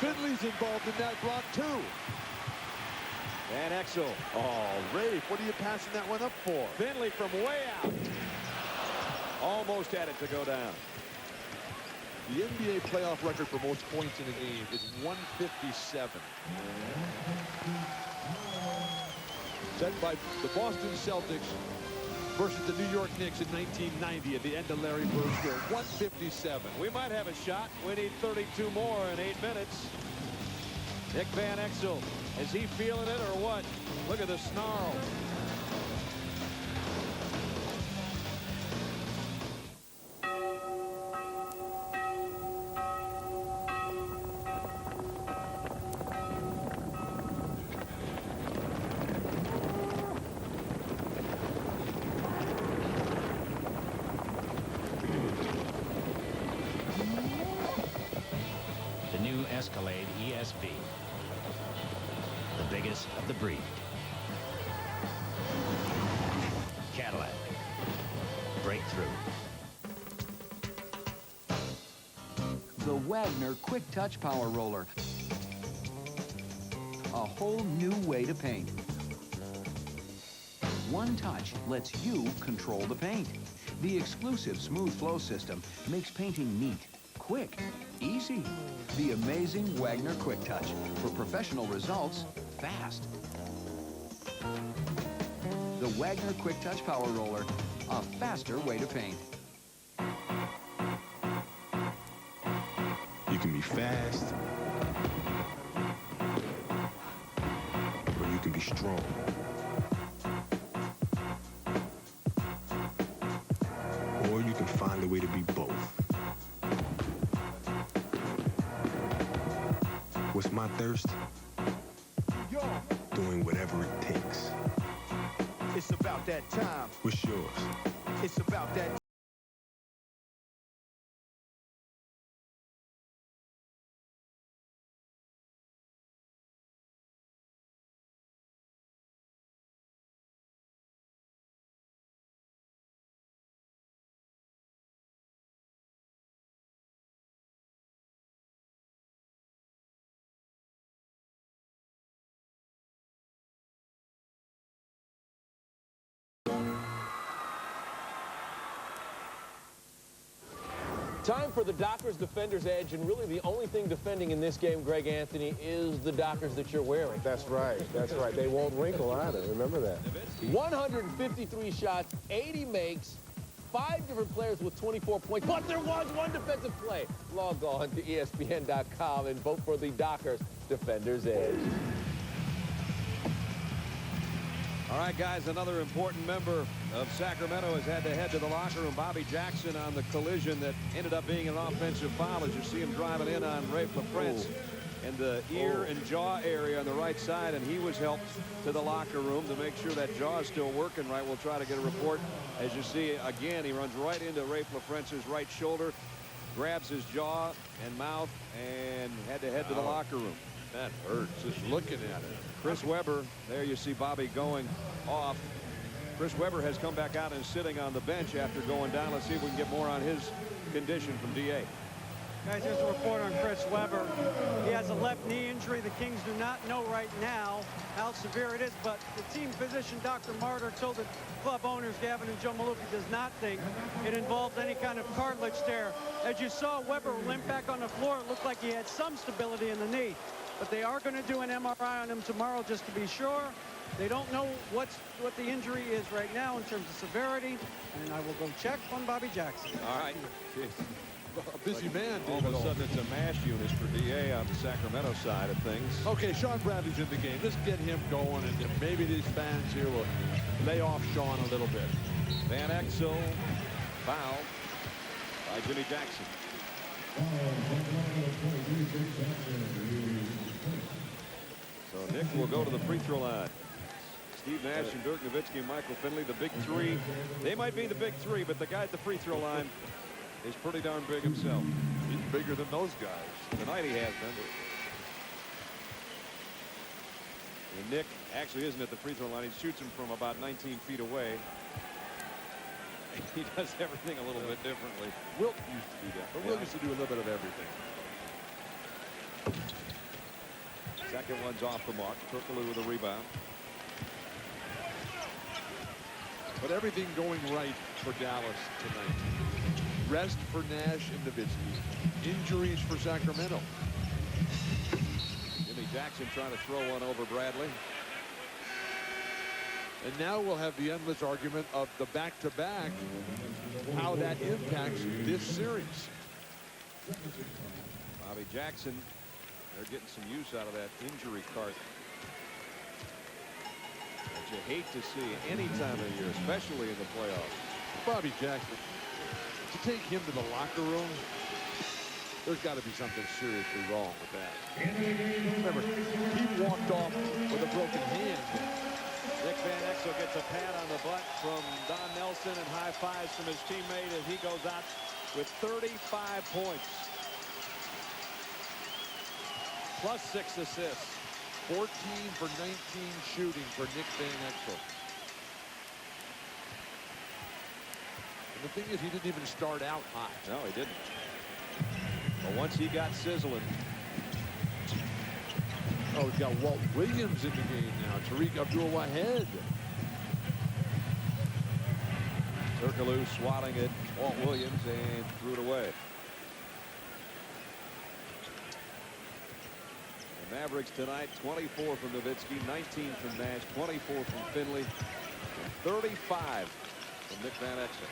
Finley's involved in that block, too. Van Exel. Oh, Ray, what are you passing that one up for? Finley from way out. Almost had it to go down. The NBA playoff record for most points in a game is 157. Set by the Boston Celtics versus the New York Knicks in 1990 at the end of Larry Bird's career. 157. We might have a shot. We need 32 more in 8 minutes. Nick Van Exel, is he feeling it or what? Look at the snarl. Escalade ESV, the biggest of the breed. Cadillac, breakthrough. The Wagner Quick Touch Power Roller. A whole new way to paint. One touch lets you control the paint. The exclusive smooth flow system makes painting neat, quick, easy. The amazing Wagner Quick Touch for professional results fast. The Wagner Quick Touch Power Roller, a faster way to paint. You can be fast, or you can be strong. Or you can find a way to be both. What's my thirst? Doing whatever it takes. It's about that time. What's yours? It's about that. Time for the Dockers Defender's Edge, and really the only thing defending in this game, Greg Anthony, is the Dockers that you're wearing. That's right. That's right. They won't wrinkle either. Remember that. 153 shots, 80 makes, 5 different players with 24 points, but there was one defensive play. Log on to ESPN.com and vote for the Dockers Defender's Edge. All right, guys, another important member of Sacramento has had to head to the locker room. Bobby Jackson on the collision that ended up being an offensive foul as you see him driving in on Rafe LaFrance in the ear and jaw area on the right side, and he was helped to the locker room to make sure that jaw is still working right. We'll try to get a report. As you see, again, he runs right into Rafe LaFrance's right shoulder, grabs his jaw and mouth, and had to head to the locker room. That hurts just looking at it. Chris Webber, there you see Bobby going off. Chris Webber has come back out and sitting on the bench after going down. Let's see if we can get more on his condition from DA. Guys, here's a report on Chris Webber. He has a left knee injury. The Kings do not know right now how severe it is, but the team physician, Dr. Martyr, told the club owners, Gavin and Joe Maluki, does not think it involved any kind of cartilage tear. As you saw Webber limp back on the floor, it looked like he had some stability in the knee. But they are going to do an MRI on him tomorrow just to be sure. They don't know what the injury is right now in terms of severity, and I will go check on Bobby Jackson. All right. A busy man. All of a sudden, it's a mash unit for DA on the Sacramento side of things. Okay, Sean Bradley's in the game. Let's get him going, and maybe these fans here will lay off Sean a little bit. Van Exel fouled by Jimmy Jackson. So Nick will go to the free throw line. Steve Nash and Dirk Nowitzki and Michael Finley, the big three. They might be the big three, but the guy at the free throw line is pretty darn big himself. He's bigger than those guys. Tonight he has been. And Nick actually isn't at the free throw line. He shoots him from about 19 feet away. He does everything a little bit differently. Wilt used to do that, but Wilt used to do a little bit of everything. Second one's off the mark. Turkoglu with a rebound. But everything going right for Dallas tonight. Rest for Nash and Nowitzki. Injuries for Sacramento. Jimmy Jackson trying to throw one over Bradley. And now we'll have the endless argument of the back-to-back, how that impacts this series. Bobby Jackson, they're getting some use out of that injury cart that you hate to see any time of year, especially in the playoffs. Bobby Jackson, to take him to the locker room, there's got to be something seriously wrong with that. Remember, he walked off with a broken hand. Nick Van Exel gets a pat on the butt from Don Nelson and high fives from his teammate as he goes out with 35 points. Plus 6 assists. 14 for 19 shooting for Nick Van Exel. And the thing is, he didn't even start out hot. No, he didn't. But once he got sizzling. Oh, we've got Walt Williams in the game now. Tariq Abdul-Wahed. Turkoglu swatting at Walt Williams and threw it away. The Mavericks tonight, 24 from Nowitzki, 19 from Nash, 24 from Finley, and 35 from Nick Van Exel.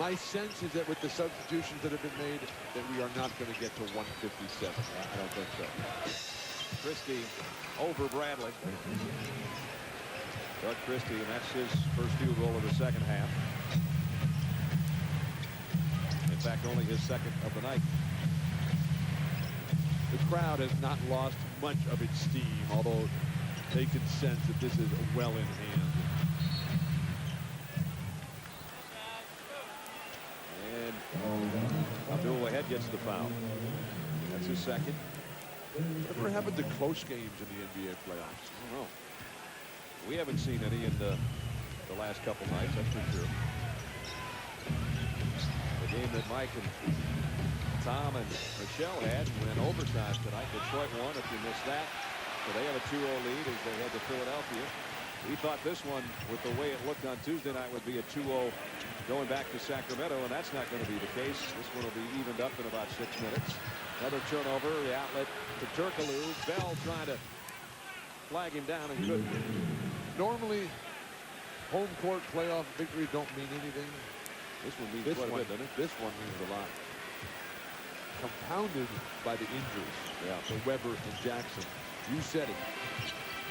My sense is that with the substitutions that have been made, that we are not going to get to 157. I don't think so. Christie over Bradley. Doug Christie, and that's his first field goal of the second half. In fact, only his second of the night. The crowd has not lost much of its steam, although they can sense that this is well in hand. And Abdul-Wahed gets the foul. That's his second. Whatever happened to close games in the NBA playoffs? I don't know. We haven't seen any in the last couple nights, that's for sure. The game that Mike and Tom and Michelle had went overtime tonight. Detroit won, if you missed that. So they have a 2-0 lead as they head to Philadelphia. We thought this one, with the way it looked on Tuesday night, would be a 2-0 going back to Sacramento, and that's not going to be the case. This one will be evened up in about 6 minutes. Another turnover, the outlet to Turkoglu. Bell trying to flag him down and couldn't. Normally, home court playoff victories don't mean anything. This one means quite a bit, doesn't it? This one means a lot. Compounded by the injuries. Yeah. For Webber and Jackson. You said it.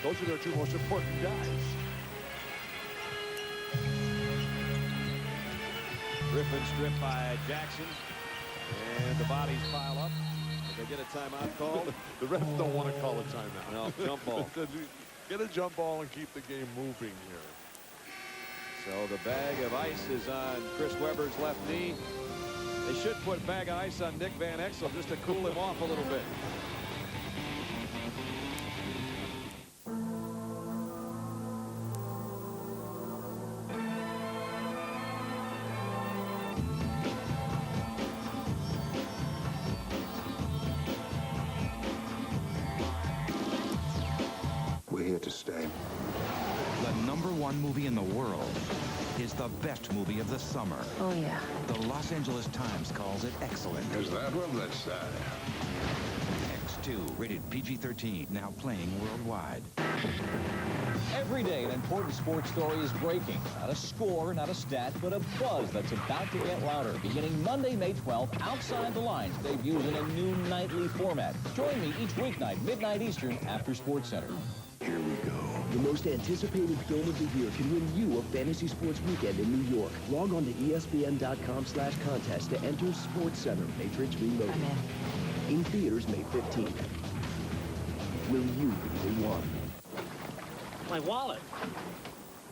Those are their two most important guys. Griffin stripped by Jackson. And the bodies pile up. They get a timeout called. The refs don't want to call a timeout. No, jump ball. Get a jump ball and keep the game moving here. So the bag of ice is on Chris Webber's left knee. They should put bag of ice on Nick Van Exel just to cool him off a little bit. We're here to stay. The #1 movie in the world is the best movie of the summer. Oh, yeah. The Los Angeles Times calls it excellent. Is that what? Let's say. X2, rated PG-13, now playing worldwide. Every day, an important sports story is breaking. Not a score, not a stat, but a buzz that's about to get louder. Beginning Monday, May 12th, Outside the Lines debuts in a new nightly format. Join me each weeknight, midnight Eastern, after SportsCenter. Here we go. The most anticipated film of the year can win you a fantasy sports weekend in New York. Log on to ESPN.com/contest to enter SportsCenter Matrix Reloaded. In theaters May 15th. Will you be the one? My wallet.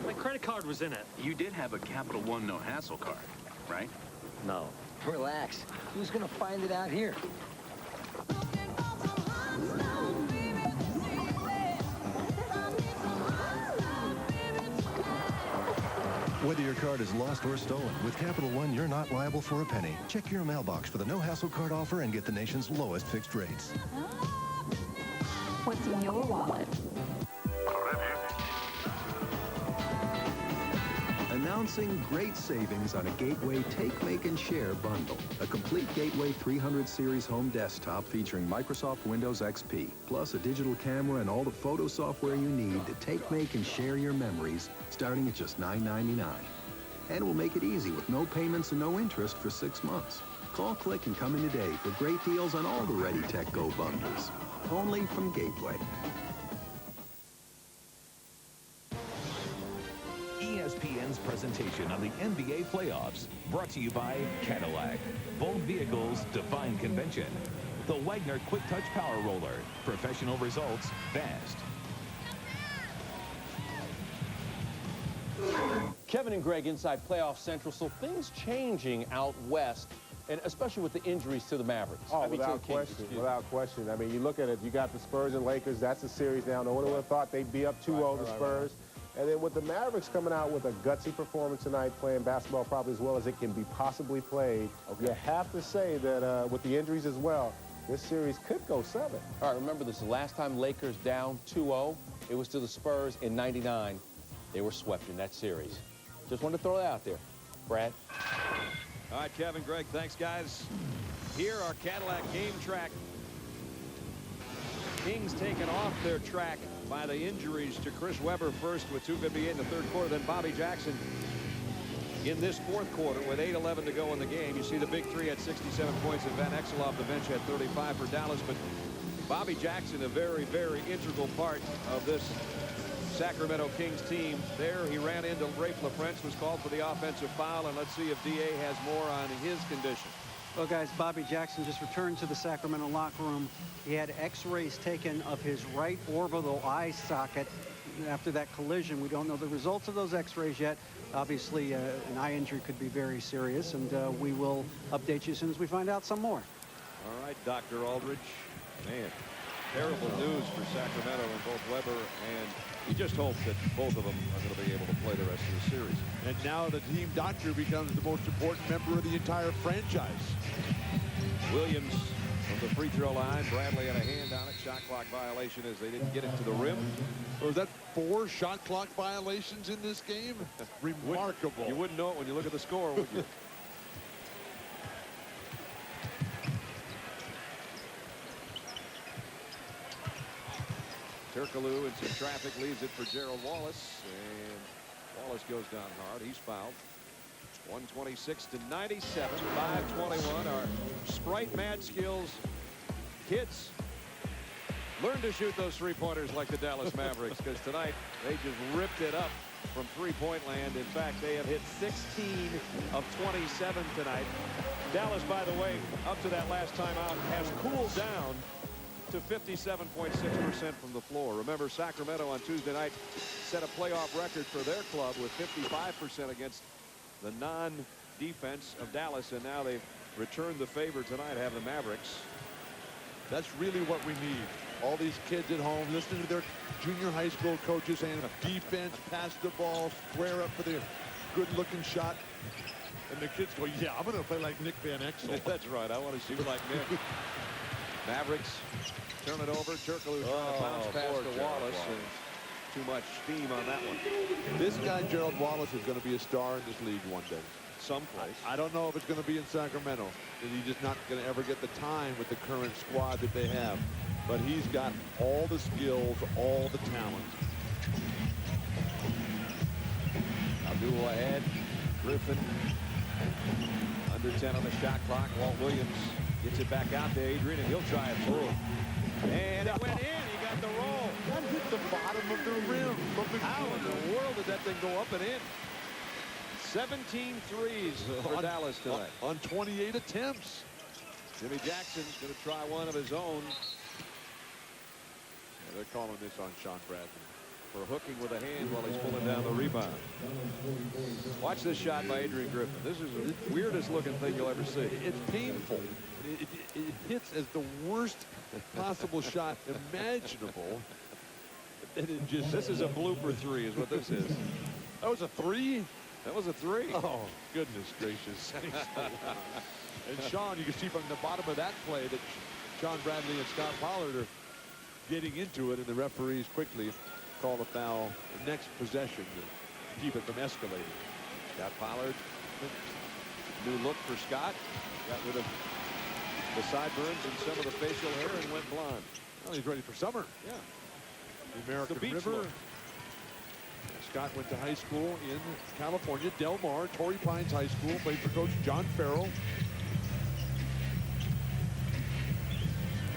My credit card was in it. You did have a Capital One no-hassle card, right? No. Relax. Who's gonna find it out here? Whether your card is lost or stolen, with Capital One, you're not liable for a penny. Check your mailbox for the no-hassle card offer and get the nation's lowest fixed rates. What's in your wallet? Announcing great savings on a Gateway Take, Make, and Share bundle. A complete Gateway 300 series home desktop featuring Microsoft Windows XP, plus a digital camera and all the photo software you need to take, make, and share your memories, starting at just $9.99. And we'll make it easy with no payments and no interest for 6 months. Call, click, and come in today for great deals on all the Ready Tech Go bundles. Only from Gateway. ESPN's presentation of the NBA playoffs, brought to you by Cadillac. Bold vehicles define convention. The Wagner Quick Touch Power Roller. Professional results fast. Kevin and Greg inside Playoff Central. So things changing out west, and especially with the injuries to the Mavericks. Oh, without question, without question. I mean, you look at it, you got the Spurs and Lakers. That's a series now. No one would have thought they'd be up 2-0, the Spurs. And then with the Mavericks coming out with a gutsy performance tonight, playing basketball probably as well as it can be possibly played, you have to say that with the injuries as well, this series could go 7. All right, remember this, the last time Lakers down 2-0, it was to the Spurs in '99. They were swept in that series. Just wanted to throw that out there. Brad? All right, Kevin, Greg, thanks, guys. Here, our Cadillac game track. Kings taken off their track by the injuries to Chris Webber first with 2:58 in the third quarter, then Bobby Jackson in this fourth quarter with 8:11 to go in the game. You see the big three at 67 points, and Van Exel off the bench at 35 for Dallas. But Bobby Jackson, a very, very integral part of this Sacramento Kings team. There he ran into Rafe LaFrentz, was called for the offensive foul, and let's see if DA has more on his condition. Well, guys, Bobby Jackson just returned to the Sacramento locker room. He had x-rays taken of his right orbital eye socket after that collision. We don't know the results of those x-rays yet. Obviously, an eye injury could be very serious, and we will update you as soon as we find out some more. All right, Dr. Aldridge. Man, terrible news for Sacramento and both Webber, and you just hope that both of them are going to be able to play the rest of the series. And now the team doctor becomes the most important member of the entire franchise. Williams from the free throw line. Bradley had a hand on it. Shot clock violation as they didn't get it to the rim. Was that 4 shot clock violations in this game? Remarkable. You wouldn't know it when you look at the score, would you? Turkoglu in some traffic leaves it for Gerald Wallace, and Wallace goes down hard. He's fouled. 126-97, 5:21. Our Sprite Mad Skills kids learn to shoot those three-pointers like the Dallas Mavericks, because tonight they just ripped it up from three-point land. In fact, they have hit 16 of 27 tonight. Dallas, by the way, up to that last timeout, has cooled down to 57.6% from the floor. Remember, Sacramento on Tuesday night set a playoff record for their club with 55% against the non-defense of Dallas, and now they've returned the favor tonight, have the Mavericks. That's really what we need. All these kids at home listening to their junior high school coaches saying defense, pass the ball, square up for the good-looking shot. And the kids go, yeah, I'm going to play like Nick Van Exel. That's right. I want to shoot like Nick. Mavericks turn it over. Turkoglu trying to bounce pass to Wallace. And too much steam on that one. This guy, Gerald Wallace, is going to be a star in this league one day. Someplace. I don't know if it's going to be in Sacramento. He's just not going to ever get the time with the current squad that they have. But he's got all the skills, all the talent. Abdul ahead. Griffin under 10 on the shot clock. Walt Williams gets it back out to Adrian, and he'll try it through. And it went in. He got the roll. That hit the bottom of the rim. How in the world did that thing go up and in? 17 threes for Dallas tonight. On 28 attempts. Jimmy Jackson's going to try one of his own. Yeah, they're calling this on Sean Bradley for hooking with a hand while he's pulling down the rebound. Watch this shot by Adrian Griffin. This is the weirdest looking thing you'll ever see. It's painful. It hits as the worst possible shot imaginable. And it just, this is a blooper three is what this is. That was a three? That was a three. Oh, goodness gracious. And Sean, you can see from the bottom of that play that Sean Bradley and Scott Pollard are getting into it, and the referees quickly call a foul the next possession to keep it from escalating. Scott Pollard, new look for Scott. Got rid of the sideburns and some of the facial hair and went blonde. Well, he's ready for summer. Yeah. The American beach River. look. Scott went to high school in California, Del Mar, Torrey Pines High School, played for Coach John Farrell.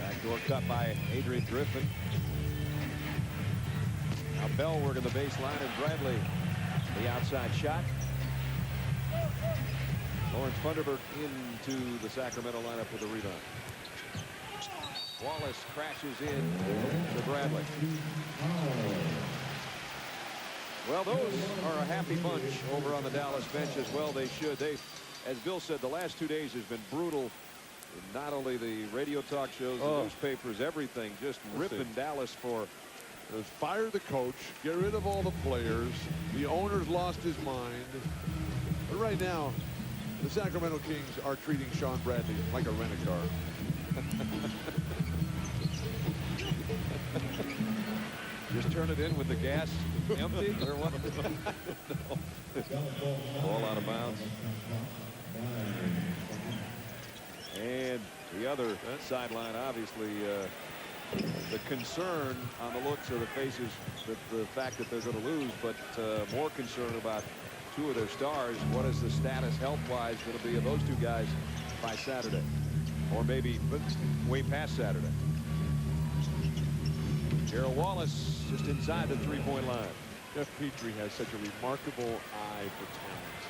Backdoor cut by Adrian Griffin. Now Bell working the baseline, and Bradley the outside shot. Lawrence Funderburk into the Sacramento lineup with a rebound. Wallace crashes in to Bradley. Well, those are a happy bunch over on the Dallas bench as well. They should. They, as Bill said, the last 2 days has been brutal. Not only the radio talk shows, the newspapers, everything, just ripping Dallas for. Fire the coach, get rid of all the players. The owner's lost his mind. But right now, the Sacramento Kings are treating Sean Bradley like a rent-a-car. Just turn it in with the gas empty or what? No. Ball out of bounds. And the other sideline, obviously, the concern on the looks of the faces, the fact that they're going to lose, but more concerned about two of their stars. What is the status health-wise going to be of those two guys by Saturday? Or maybe way past Saturday. Gerald Wallace just inside the three-point line. Jeff Petrie has such a remarkable eye for talent.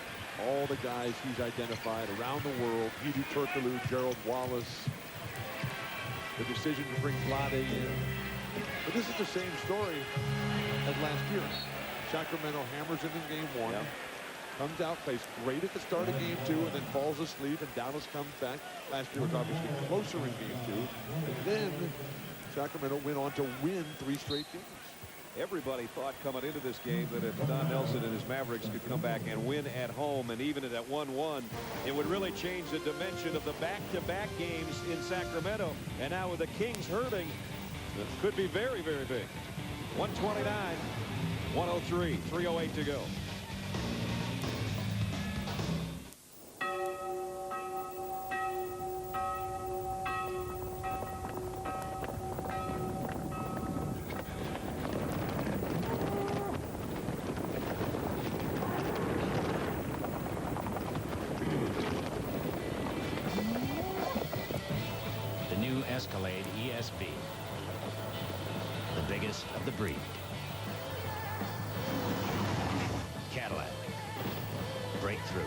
All the guys he's identified around the world, Peja Stojakovic, Gerald Wallace, the decision to bring Vlade in. But this is the same story as last year. Sacramento hammers in game one, comes out, plays great at the start of game two, and then falls asleep, and Dallas comes back. Last year was obviously closer in game two. And then Sacramento went on to win 3 straight games. Everybody thought coming into this game that if Don Nelson and his Mavericks could come back and win at home and even it at 1-1, it would really change the dimension of the back-to-back games in Sacramento. And now with the Kings hurting, it could be very, very big. 129, 103, 3:08 to go. the breed. Cadillac. Breakthrough.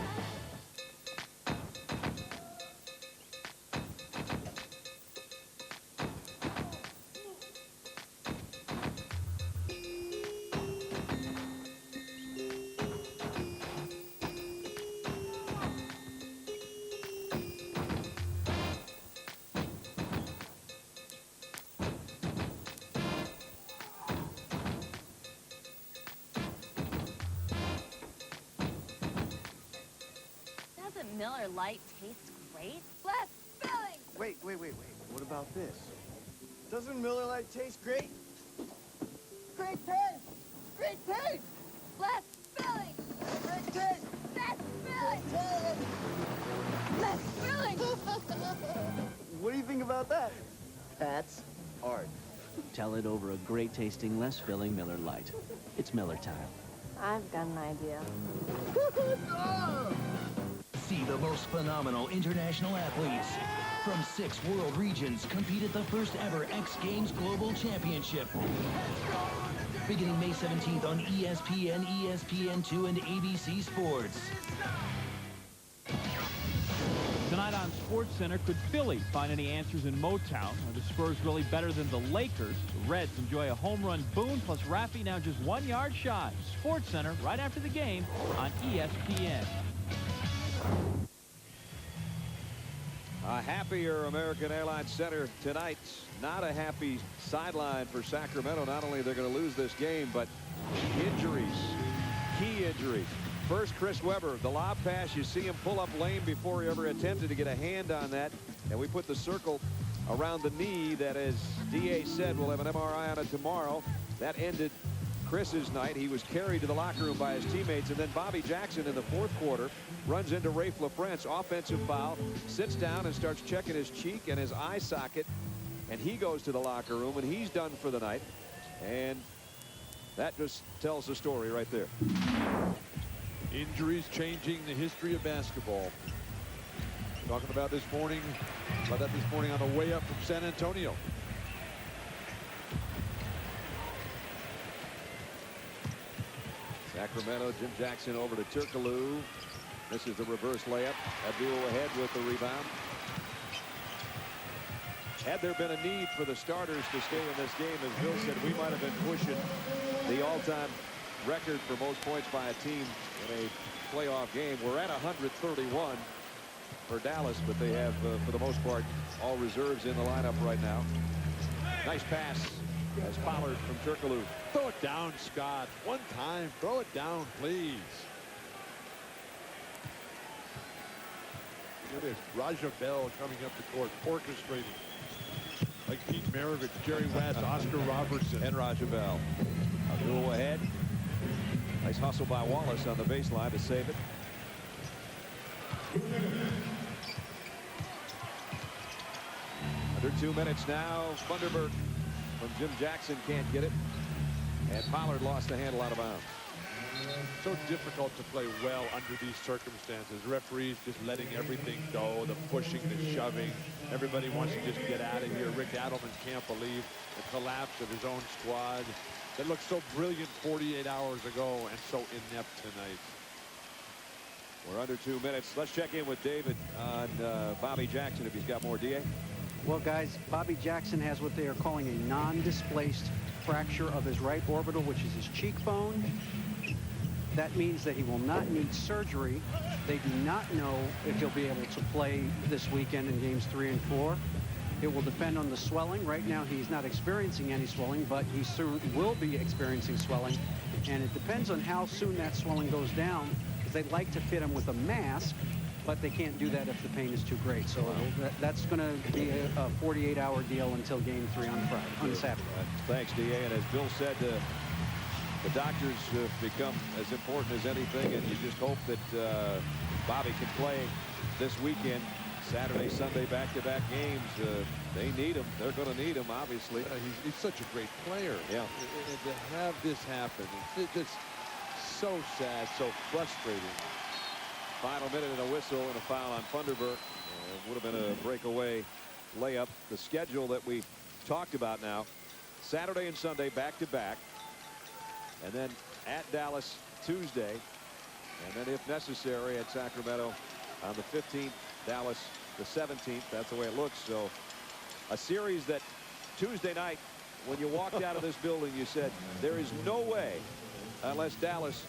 Doesn't Miller Lite taste great? Less filling! Wait. What about this? Doesn't Miller Lite taste great? Great taste! Great taste! Less filling! Great taste! Less filling! Less filling! What do you think about that? That's art. Tell it over a great tasting, less filling Miller Lite. It's Miller time. I've got an idea. See the most phenomenal international athletes from 6 world regions compete at the first ever X Games Global Championship. Beginning May 17th on ESPN, ESPN2, and ABC Sports. Tonight on SportsCenter, could Philly find any answers in Motown? Are the Spurs really better than the Lakers? The Reds enjoy a home run boon, plus Raffy now just 1 yard shy. SportsCenter right after the game on ESPN. A happier American Airlines Center tonight. Not a happy sideline for Sacramento. Not only they're going to lose this game, but injuries, key injuries. First, Chris Webber, the lob pass. You see him pull up lane before he ever attempted to get a hand on that. And we put the circle around the knee that, as DA said, we'll have an MRI on it tomorrow. That ended Chris's night. He was carried to the locker room by his teammates. And then Bobby Jackson in the fourth quarter runs into Rafe LaFrentz, offensive foul, sits down and starts checking his cheek and his eye socket. And he goes to the locker room, and he's done for the night. And that just tells the story right there. Injuries changing the history of basketball. Talking about that this morning on the way up from San Antonio. Sacramento, Jim Jackson over to Turkoglu. This is the reverse layup. Abdul ahead with the rebound. Had there been a need for the starters to stay in this game, as Bill said, we might have been pushing the all-time record for most points by a team in a playoff game. We're at 131 for Dallas, but they have, for the most part, all reserves in the lineup right now. Nice pass as Pollard from Turkoglu. Throw it down, Scott. One time. Throw it down, please. Look at this. Raja Bell coming up the court, orchestrating. Like Pete Maravich, Jerry Watts, Oscar Robertson. And Raja Bell. Abdul ahead. Nice hustle by Wallace on the baseline to save it. Under 2 minutes now. Funderburk when Jim Jackson can't get it. And Pollard lost the handle out of bounds. So difficult to play well under these circumstances. Referees just letting everything go, the pushing, the shoving. Everybody wants to just get out of here. Rick Adelman can't believe the collapse of his own squad that looked so brilliant 48 hours ago and so inept tonight. We're under 2 minutes. Let's check in with David on Bobby Jackson if he's got more. DA? Well, guys, Bobby Jackson has what they are calling a non-displaced fracture of his right orbital, which is his cheekbone. That means that he will not need surgery. They do not know if he'll be able to play this weekend in games 3 and 4. It will depend on the swelling. Right now, he's not experiencing any swelling, but he soon will be experiencing swelling. And it depends on how soon that swelling goes down, because they'd like to fit him with a mask, but they can't do that if the pain is too great. So that's going to be a 48-hour deal until game 3 on Friday, on Saturday. Thanks, DA. And as Bill said, the doctors have become as important as anything, and you just hope that Bobby can play this weekend. Saturday, Sunday, back-to-back games. They need him. They're going to need him, obviously. He's such a great player. Yeah. And to have this happen, it's just so sad, so frustrating. Final minute and a whistle and a foul on Funderburk. Would have been a breakaway layup. The schedule that we talked about now Saturday and Sunday back-to-back. And then at Dallas Tuesday. And then if necessary at Sacramento on the 15th, Dallas the 17th. That's the way it looks. So a series that Tuesday night, when you walked out of this building, you said there is no way unless Dallas,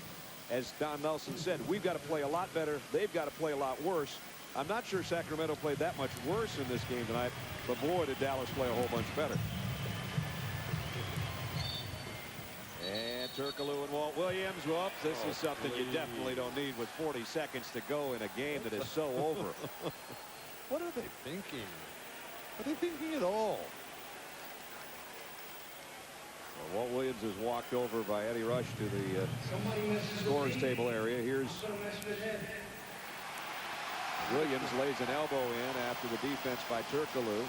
as Don Nelson said, we've got to play a lot better. They've got to play a lot worse. I'm not sure Sacramento played that much worse in this game tonight, but boy, did Dallas play a whole bunch better. And Turkoglu and Walt Williams. Well, this is something you definitely don't need with 40 seconds to go in a game that is so over. What are they thinking? Are they thinking at all? Well, Walt Williams is walked over by Eddie Rush to the scorers table area. Here's Williams, lays an elbow in after the defense by Turkoglu.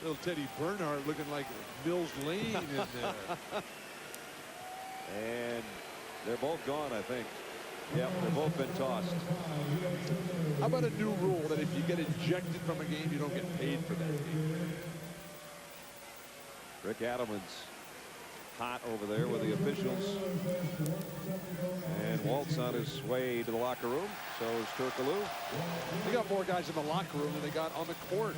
Little Teddy Bernhardt looking like Mills Lane in there. And they're both gone, I think. Yep, they've both been tossed. How about a new rule that if you get ejected from a game, you don't get paid for that game? Rick Adelman's hot over there with the officials. And Walt's on his way to the locker room. So is Turkoglu. They got more guys in the locker room than they got on the court.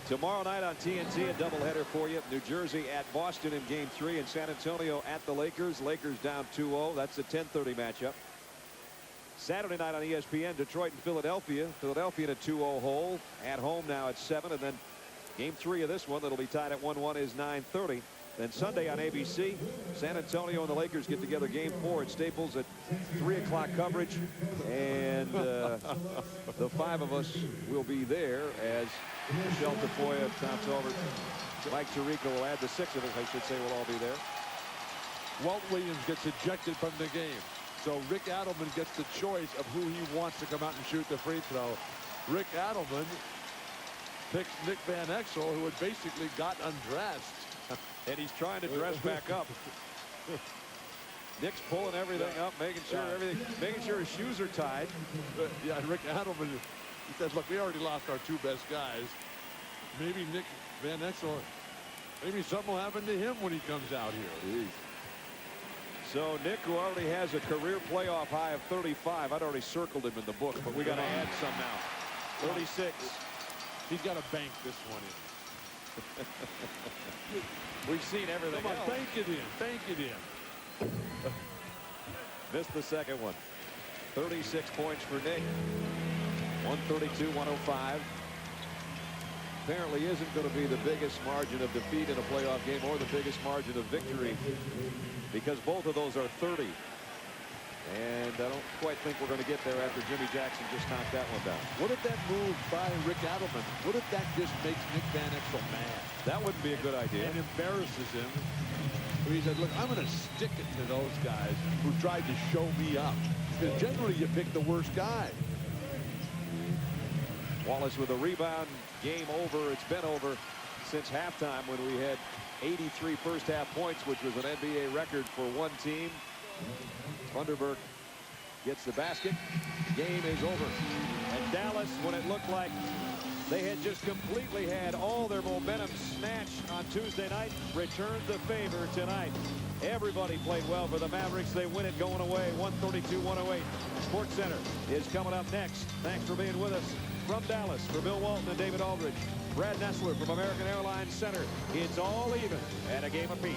Tomorrow night on TNT, a doubleheader for you. New Jersey at Boston in Game 3, and San Antonio at the Lakers. Lakers down 2-0. That's a 10:30 matchup. Saturday night on ESPN, Detroit and Philadelphia. Philadelphia in a 2-0 hole. At home now at 7, and then Game 3 of this one that'll be tied at 1-1 is 9:30. Then Sunday on ABC, San Antonio and the Lakers get together Game 4 at Staples at 3 o'clock coverage. And the 5 of us will be there as Michelle Tafoya, Tom Tolbert, Mike Tirico will add. The 6 of us, I should say, will all be there. Walt Williams gets ejected from the game. So Rick Adelman gets the choice of who he wants to come out and shoot the free throw. Rick Adelman picks Nick Van Exel, who had basically got undressed. And he's trying to dress back up. Nick's pulling everything up, making sure his shoes are tied. Yeah, Rick Adelman, he says, look, we already lost our 2 best guys. Maybe Nick Van Exel, maybe something will happen to him when he comes out here. Jeez. So Nick, who already has a career playoff high of 35, I'd already circled him in the book, but we got to add some now. 36. He's got to bank this one in. We've seen everything Come on, else. bank it in. Bank it in. Missed the second one. 36 points for Nick. 132-105. Apparently isn't going to be the biggest margin of defeat in a playoff game or the biggest margin of victory, because both of those are 30. And I don't quite think we're going to get there after Jimmy Jackson just knocked that one down. What if that move by Rick Adelman, what if that just makes Nick Van Exel mad? That wouldn't be a good idea. And embarrasses him. He said, look, I'm going to stick it to those guys who tried to show me up. Because generally you pick the worst guy. Wallace with a rebound. Game over. It's been over since halftime when we had 83 first half points, which was an NBA record for one team. Vanderberg gets the basket. Game is over. And Dallas, when it looked like they had just completely had all their momentum snatched on Tuesday night, returned the favor tonight. Everybody played well for the Mavericks. They win it going away, 132-108. Sports Center is coming up next. Thanks for being with us. From Dallas, for Bill Walton and David Aldridge, Brad Nessler from American Airlines Center. It's all even at a game apiece.